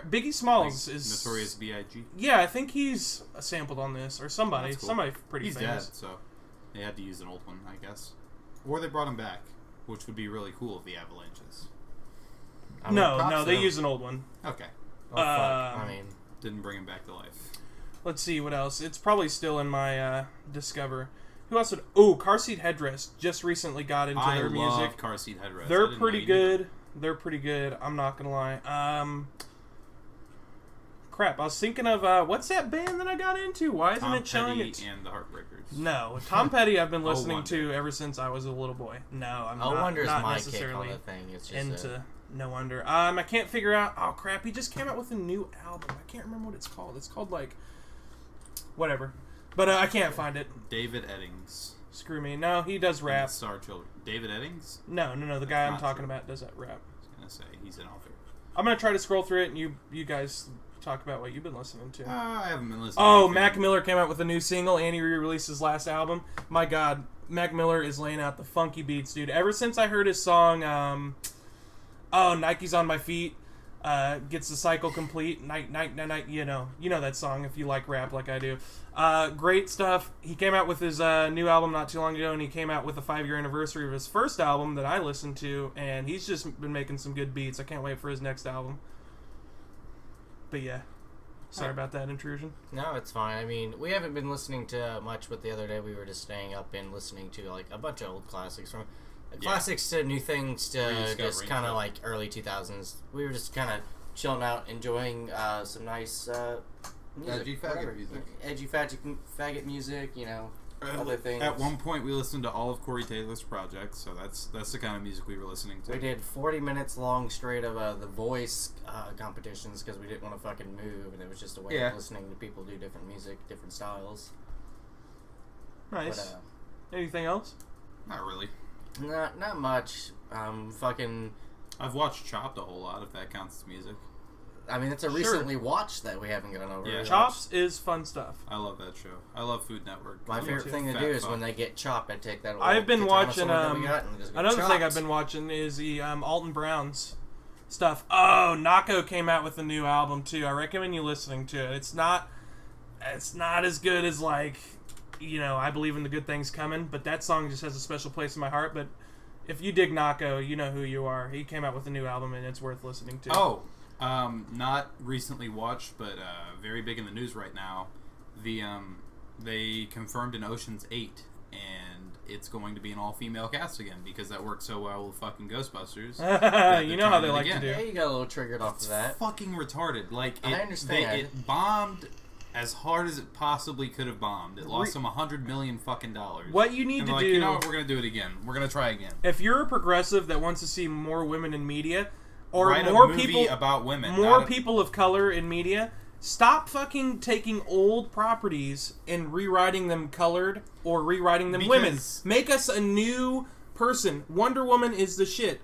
Biggie Smalls Like is Notorious B.I.G. Yeah, I think he's sampled on this, or somebody. That's cool. Somebody pretty He's famous. dead, so they had to use an old one, I guess. Or they brought him back, which would be really cool if the Avalanches. I mean, No, props they to- use an old one. Okay. Oh, fuck. I mean, Didn't bring him back to life. Let's see what else. It's probably still in my Discover. Who else would... Oh, Car Seat Headrest just recently got into I their love music. Car Seat Headrest. I They're didn't pretty know you knew good. They're pretty good. I'm not gonna lie. Crap, I was thinking of what's that band that I got into? Why isn't Tom it showing Petty it? and the Heartbreakers. No, Tom Petty. I've been Oh listening Wonder. to ever since I was a little boy. No, I'm No not, Wonder's not my kick on necessarily the thing. It's just into No Wonder. I can't figure out. Oh crap! He just came out with a new album. I can't remember what it's called. It's called like whatever, but I can't find it. David Eddings. Screw me. No, he does rap. Star Children. David Eddings? No. The guy I'm Not talking true. about does that rap. I was going to say, he's an author. I'm gonna try to scroll through it, and you guys talk about what you've been listening to. I haven't been listening. Oh, to Mac anything. Miller came out with a new single, and he re-released his last album. My God, Mac Miller is laying out the funky beats, dude. Ever since I heard his song, Nike's on My Feet, gets the cycle complete. Night, you know that song if you like rap like I do. Great stuff. He came out with his new album not too long ago, and he came out with a 5-year anniversary of his first album that I listened to, and he's just been making some good beats. I can't wait for his next album. But yeah, sorry about that intrusion. No, it's fine. I mean, we haven't been listening to much, but the other day we were just staying up and listening to like a bunch of old classics, from classics to new things to just kind of like early 2000s. We were just kind of chilling out, enjoying some nice music, Edgy faggot whatever. music. Edgy faggot music, you know, other things. At one point, we listened to all of Corey Taylor's projects, so that's the kind of music we were listening to. We did 40 minutes long straight of The Voice competitions because we didn't want to fucking move, and it was just a way of listening to people do different music, different styles. Nice. But, Anything else? Not really. not much. Fucking. I've watched Chopped a whole lot, if that counts as music. I mean, it's a recently watched that we haven't gone over. Yeah. Chops is fun stuff. I love that show. I love Food Network. My Me favorite too. thing to Fat do is fuck. when they get chopped, I take that. I've been katana watching, sword that we got and just go, Another thing I've chopped. been watching is the Alton Brown's stuff. Oh, Nako came out with a new album too. I recommend you listening to it. It's not as good as like, I Believe in the Good Things Coming, but that song just has a special place in my heart. But if you dig Nako, you know who you are. He came out with a new album and it's worth listening to. Oh, not recently watched, but very big in the news right now. They confirmed in Ocean's 8, and it's going to be an all-female cast again because that worked so well with fucking Ghostbusters. You know how they like to do. Yeah, you got a little triggered off It's of that. fucking retarded. Like I understand. it bombed as hard as it possibly could have bombed. It lost them $100 million fucking dollars. What you need And to they're like, do, you know what, we're gonna do it again. We're gonna try again. if you're a progressive that wants to see more women in media, or Write more a movie people about women. more not a- people of color in media, stop fucking taking old properties and rewriting them colored or rewriting them women. Because- Make us a new person. Wonder Woman is the shit.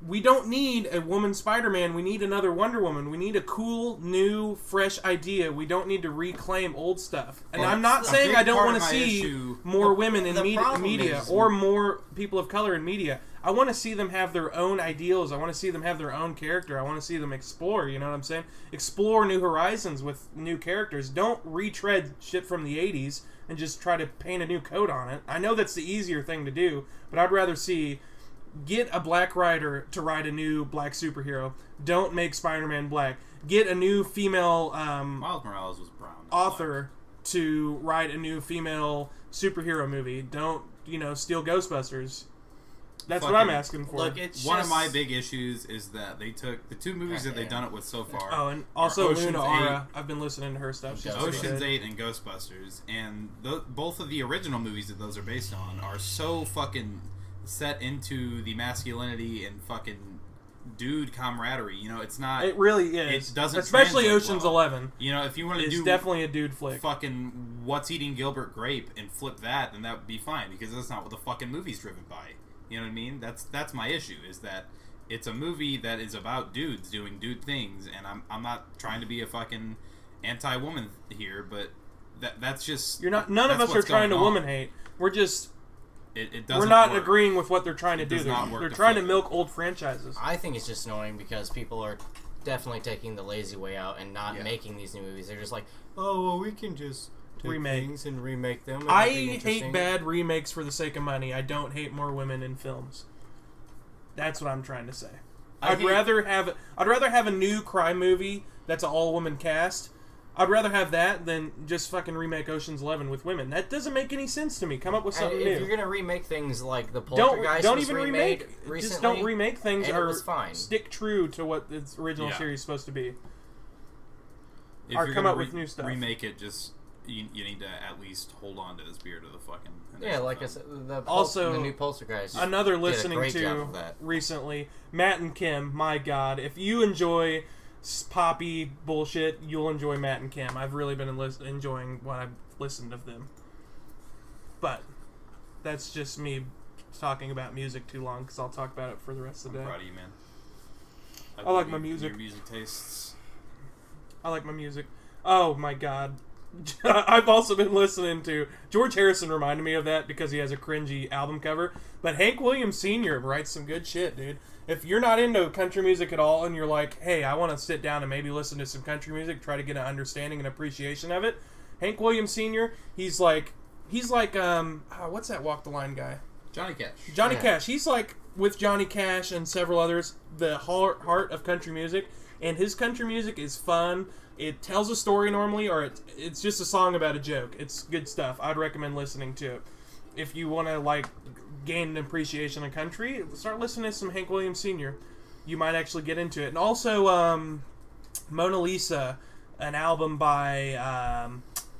We don't need a woman Spider-Man. We need another Wonder Woman. We need a cool, new, fresh idea. We don't need to reclaim old stuff. And Well, I'm not a saying big I don't part want to of my see issue- more women in the problem media is- or more people of color in media. I want to see them have their own ideals. I want to see them have their own character. I want to see them explore, you know what I'm saying? Explore new horizons with new characters. Don't retread shit from the 80s and just try to paint a new coat on it. I know that's the easier thing to do, but I'd rather see... Get a black writer to write a new black superhero. Don't make Spider-Man black. Get a new female Miles Morales was brown. not author to write a new female superhero movie. Don't, steal Ghostbusters. That's what I'm Fucking- asking for. Look, it's One of just- my big issues is that they took the two movies that they've Goddamn. done it with so far. Oh, and also Ocean's Luna 8. Aura. I've been listening to her stuff. She's pretty Ocean's good. 8 and Ghostbusters, and both of the original movies that those are based on are so fucking set into the masculinity and fucking dude camaraderie. It's not. It really is. It doesn't Especially translate Ocean's well. 11. If you want to It's do definitely a dude flick. fucking What's Eating Gilbert Grape and flip that, then that would be fine because that's not what the fucking movie's driven by. You know what I mean? That's my issue is that it's a movie that is about dudes doing dude things, and I'm not trying to be a fucking anti-woman here, but that's just none of us are trying to woman hate. We're just we're not agreeing with what they're trying to do. They're trying to milk old franchises. I think it's just annoying because people are definitely taking the lazy way out and not making these new movies. They're just like, oh, well, we can just take things and remake them. And I hate bad remakes for the sake of money. I don't hate more women in films. That's what I'm trying to say. I'd rather have a new crime movie that's an all-woman cast. I'd rather have that than just fucking remake Ocean's 11 with women. That doesn't make any sense to me. Come up with something new. If you're gonna remake things like the Poltergeist don't was even remade recently, recently, just don't remake things. And or it was fine. Stick true to what its original series is supposed to be. Or come up with new stuff. Remake it, just you need to at least hold on to the spirit of the fucking. Yeah, like I said, the new Poltergeist. Another listening to recently, Matt and Kim. My God, if you enjoy poppy bullshit, you'll enjoy Matt and Kim. I've really been enjoying what I've listened of them. But that's just me talking about music too long, because I'll talk about it for the rest of the day. I'm proud of you, man. I like my music. Your music tastes. I like my music. Oh my God. I've also been listening to George Harrison. Reminded me of that because he has a cringy album cover. But Hank Williams Sr. writes some good shit, dude. If you're not into country music at all and you're like, hey, I want to sit down and maybe listen to some country music, try to get an understanding and appreciation of it, Hank Williams Sr., he's like what's that Walk the Line guy? Johnny Cash. Johnny Cash. He's like, with Johnny Cash and several others, the heart of country music. And his country music is fun. It tells a story normally, or it's just a song about a joke. It's good stuff. I'd recommend listening to it. If you want to, like, gain an appreciation of country, start listening to some Hank Williams Sr. You might actually get into it. And also, Mona Lisa, an album by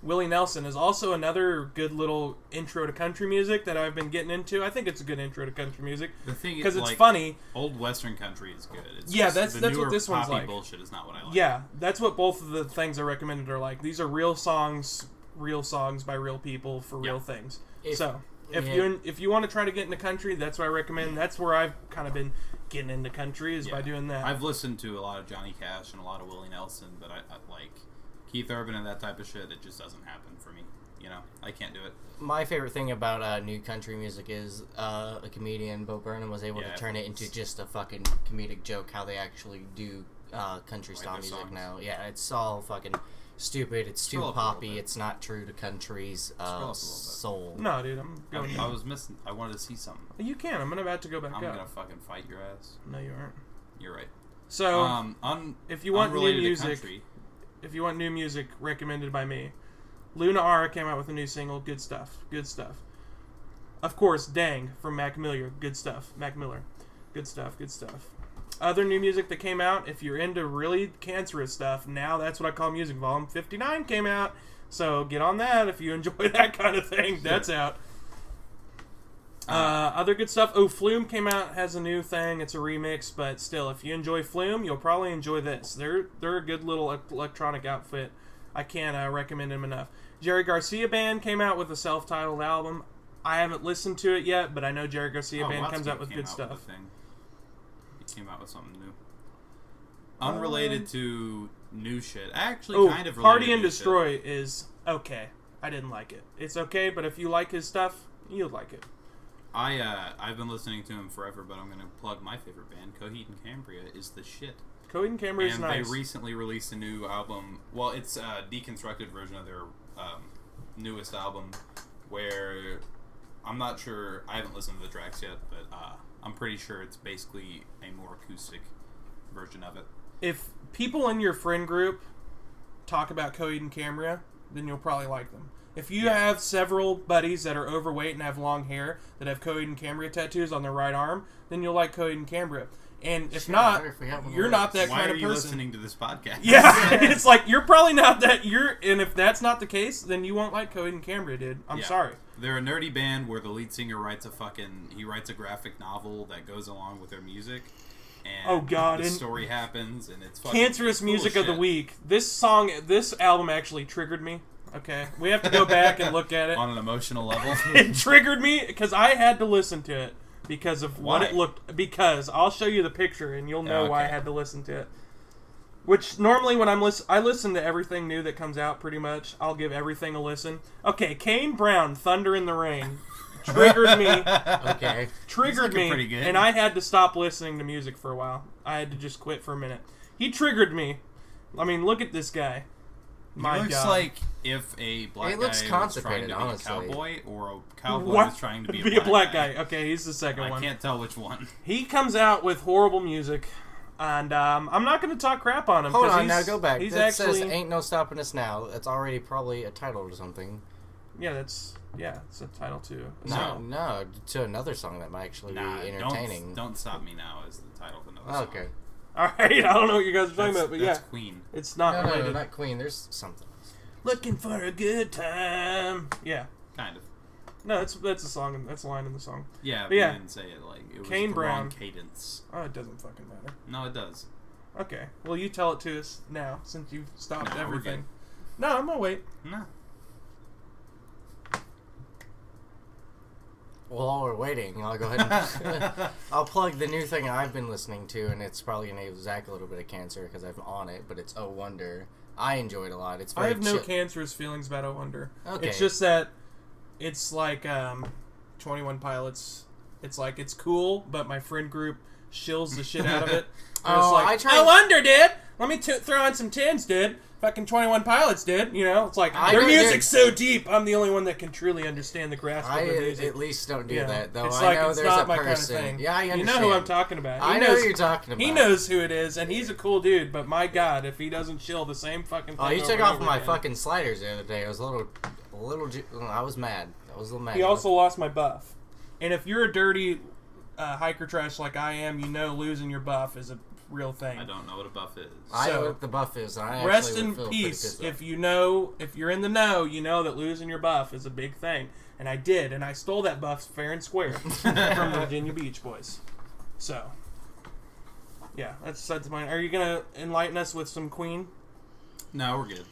Willie Nelson, is also another good little intro to country music that I've been getting into. I think it's a good intro to country music. The thing is, because it's funny. Old Western country is good. It's that's what this one's like. Bullshit is not what I like. Yeah, that's what both of the things I recommended are like. These are real songs by real people for real things. If you want to try to get into country, that's what I recommend. That's where I've kind of been getting into country, is by doing that. I've listened to a lot of Johnny Cash and a lot of Willie Nelson, but I like Keith Urban and that type of shit. It just doesn't happen for me. You know, I can't do it. My favorite thing about new country music is a comedian, Bo Burnham, was able to turn it into just a fucking comedic joke, how they actually do country style music songs now. Yeah, it's all fucking stupid. It's too poppy. It's not true to country's soul. No, dude, I'm going. I was missing. I wanted to see something. You can. I'm about to go back up. I'm gonna fucking fight your ass. No, you aren't. You're right. So, if you want new music, recommended by me, Luna Ara came out with a new single. Good stuff. Good stuff. Of course, Dang from Mac Miller. Good stuff. Mac Miller. Good stuff. Good stuff. Other new music that came out, if you're into really cancerous stuff, now that's what I call music. Volume 59 came out, so get on that if you enjoy that kind of thing. That's out. Other good stuff. Oh, Flume came out, has a new thing. It's a remix, but still, if you enjoy Flume, you'll probably enjoy this. They're a good little electronic outfit. I can't recommend them enough. Jerry Garcia Band came out with a self-titled album. I haven't listened to it yet, but I know Jerry Garcia Band comes out with good stuff. He came out with something new. Unrelated to new shit. Actually, kind of related Party to and new Destroy shit. is okay. I didn't like it. It's okay, but if you like his stuff, you'll like it. I've been listening to him forever, but I'm going to plug my favorite band. Coheed and Cambria is the shit. Coheed and Cambria is nice. And they recently released a new album. Well, it's a deconstructed version of their newest album, where I'm not sure. I haven't listened to the tracks yet, but I'm pretty sure it's basically a more acoustic version of it. If people in your friend group talk about Coheed and Cambria, then you'll probably like them. If you have several buddies that are overweight and have long hair that have Coheed and Cambria tattoos on their right arm, then you'll like Coheed and Cambria. And if not, you're not that kind of person. Why are you listening to this podcast? Yeah, it's like you're probably not that. And if that's not the case, then you won't like Coheed and Cambria, dude. I'm sorry. They're a nerdy band where the lead singer writes a graphic novel that goes along with their music. And the story happens, and it's fucking cancerous music of the week. This album actually triggered me. Okay, we have to go back and look at it on an emotional level. It triggered me because I had to listen to it. because of Why? what it looked. Because I'll show you the picture and you'll know why I Okay. had to listen to it. Which normally when I listen to everything new that comes out pretty much. I'll give everything a listen. Okay, Kane Brown, Thunder in the Rain, triggered me. Okay. Triggered looking me, pretty good. and I had to stop listening to music for a while. I had to just quit for a minute. He triggered me. I mean, look at this guy. My He looks God. like if a black He looks guy was trying constipated, to be honestly. a cowboy, or a cowboy What? was trying to be a black guy. Okay, he's the second I one. can't tell which one. He comes out with horrible music, and I'm not going to talk crap on him. Hold 'cause on, he's, now go back. He's That actually, says "Ain't No Stopping Us Now." It's already probably a title or something. it's a title too. No, to another song that might actually Nah, be entertaining. Don't Stop Me Now is the title of another song. Okay. All right, I don't know what you guys are talking about, but That's yeah, Queen. it's not No, related. not Queen. There's something. Looking for a good time. Yeah. Kind of. No, that's a song. That's a line in the song. Yeah, But but yeah. you didn't say it like it was Kane the Brown. wrong cadence. Oh, it doesn't fucking matter. No, it does. Okay. Well, you tell it to us now, since you've stopped No, we're everything. good. No, I'm gonna wait. No. Well, while we're waiting, I'll go ahead and I'll plug the new thing I've been listening to, and it's probably gonna give Zach a little bit of cancer because I'm on it. But it's Oh Wonder. I enjoy it a lot. It's very I have no chill. cancerous feelings about Oh Wonder. Okay. It's just that it's like 21 Pilots. It's like it's cool, but my friend group shills the shit out of it. And Oh, it's like, I tried- Oh Wonder, dude! Let me throw in some tins, dude. Fucking 21 Pilots, dude. You know, it's like I their know, music's so deep. I'm the only one that can truly understand the grasp of I their music. at least don't do Yeah. that though. It's I like know it's there's not a my person. kind of thing. Yeah, I You understand. know who I'm talking about. I know who you're talking about. He knows who it is, and he's a cool dude. But my God, if he doesn't chill the same fucking thing. Oh, you over took and off over my again. fucking sliders the other day. I was a little. I was mad. I was a little mad. He also lost my buff. And if you're a dirty hiker trash like I am, you know losing your buff is a real thing. I don't know what a buff is. I know so- what the buff is. And I Rest actually in would feel pretty peace. pissed off. If you're in the know, you know that losing your buff is a big thing. And I did, and I stole that buff fair and square from the Virginia Beach Boys. So, yeah, that's mine. Are you gonna enlighten us with some Queen? No, we're good.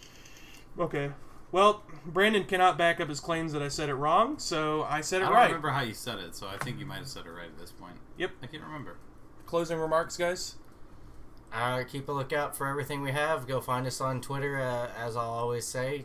Okay. Well, Brandon cannot back up his claims that I said it wrong, so I said it I don't right. remember how you said it, so I think you might have said it right at this point. Yep. I can't remember. Closing remarks, guys. Keep a lookout for everything we have. Go find us on Twitter, as I'll always say.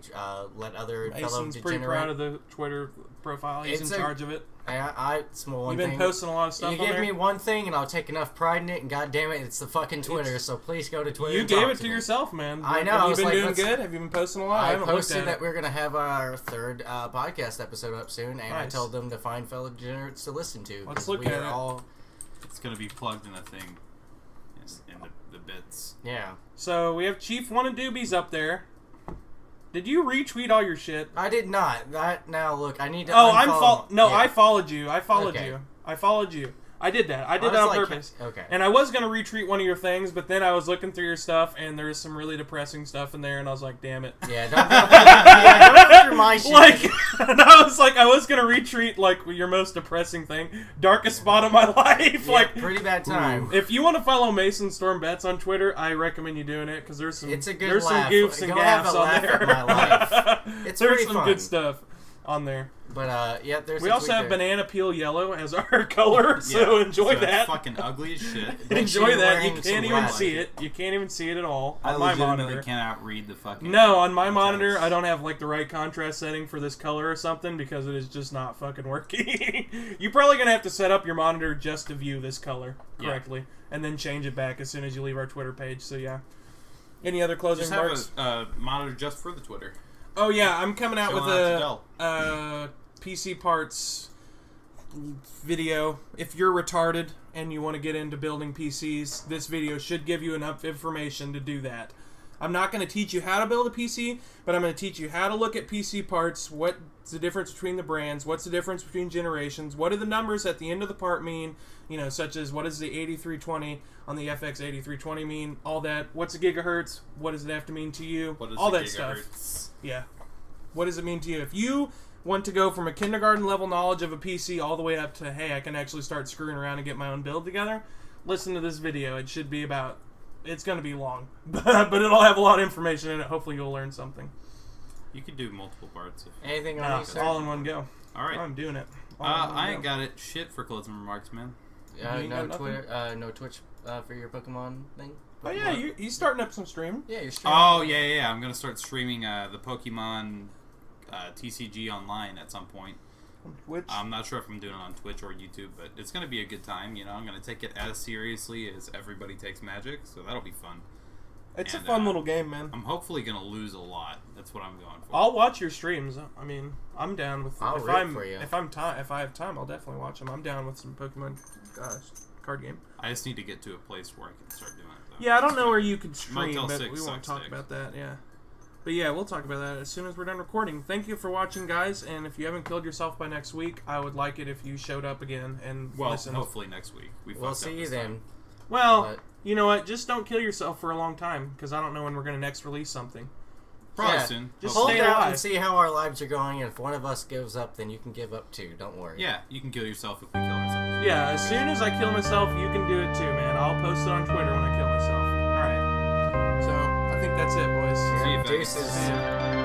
Let other fellow Mason's pretty degenerate. proud of the Twitter profile. He's It's in a- charge of it. It's one You've been thing. posting a lot of stuff You on give there. me one thing, and I'll take enough pride in it. And God damn it, it's the fucking Twitter. So please go to Twitter. You and gave talk it to me. yourself, man. I know, Have I you was been like, doing let's- good? Have you been posting a lot? I I haven't looked posted at that it. we're gonna have our third podcast episode up soon, and I Nice. told them to find fellow degenerates to listen to. Let's 'cause look we at are it. all It's gonna be plugged in a thing. In the bits. yeah. So we have Chief One and Doobies up there. Did you retweet all your shit? I did not. That now look, I need to. Oh, unfollow- No, yeah. I followed you. I followed Okay. you. I followed you. I did that. I did I that was on like, purpose. okay. And I was gonna retweet one of your things, but then I was looking through your stuff, and there was some really depressing stuff in there, and I was like, "Damn it!" Yeah, don't go through my shit. Like, and I was gonna retweet like your most depressing thing, darkest spot of my life. Yeah, Like, pretty bad time. if you want to follow Mason Storm Betts on Twitter, I recommend you doing it because there's some It's a good there's laugh. some goofs and Go have gaffs a on laugh there. at my life. It's there's pretty some fun. good stuff on there. But yeah, there's. We a also tweet have there. banana peel yellow as our color, so enjoy It's that. fucking ugly as shit. Make sure Enjoy you're that. You wearing can't some even black. see it. You can't even see it at all I on my legitimately monitor. cannot read the fucking. No, on my text. monitor, I don't have like the right contrast setting for this color or something because it is just not fucking working. You're probably gonna have to set up your monitor just to view this color correctly, and then change it back as soon as you leave our Twitter page. So yeah. Any other closing Just remarks? have a monitor just for the Twitter. Oh yeah, I'm coming out Showing with out to a PC parts video. If you're retarded and you want to get into building PCs, this video should give you enough information to do that. I'm not going to teach you how to build a PC, but I'm going to teach you how to look at PC parts, what's the difference between the brands, what's the difference between generations, what do the numbers at the end of the part mean, such as what does the 8320 on the FX 8320 mean, all that, what's a gigahertz, what does it have to mean to you, What is all the that stuff. gigahertz? Yeah. What does it mean to you? If you want to go from a kindergarten level knowledge of a PC all the way up to, hey, I can actually start screwing around and get my own build together, listen to this video. It should be about, it's going to be long, but it'll have a lot of information in it. Hopefully you'll learn something. You could do multiple parts. Anything on No, you, sir? all in one go. All right. I'm doing it. I ain't got it. Shit for closing remarks, man. You ain't No got Twitter, no Twitch for your Pokemon thing. Oh yeah, he's starting up some stream. Yeah, you're streaming. Oh yeah. I'm gonna start streaming the Pokemon TCG online at some point. On Twitch. I'm not sure if I'm doing it on Twitch or YouTube, but it's gonna be a good time. You know, I'm gonna take it as seriously as everybody takes Magic, so that'll be fun. It's And, a fun little game, man. I'm hopefully gonna lose a lot. That's what I'm going for. I'll watch your streams. I mean, I'm down with. I'll if root I'm for you. if I have time, I'll definitely watch them. I'm down with some Pokemon card game. I just need to get to a place where I can start doing it, though. Yeah, I don't know where you can stream, Motel but 6 we won't sucks talk dick. about that. Yeah. But yeah, we'll talk about that as soon as we're done recording. Thank you for watching, guys. And if you haven't killed yourself by next week, I would like it if you showed up again and Well, listened. hopefully next week. We'll see you then. Well, But- you know what? Just don't kill yourself for a long time, because I don't know when we're going to next release something. Probably Yeah. soon. Just Hold stay out alive. and see how our lives are going. And if one of us gives up, then you can give up too. Don't worry. Yeah, you can kill yourself if we kill ourselves. Yeah, as soon as I kill myself, you can do it too, man. I'll post it on Twitter when I kill myself. Alright. So, I think that's it, boys. See you, Deuces. faggots. Yeah.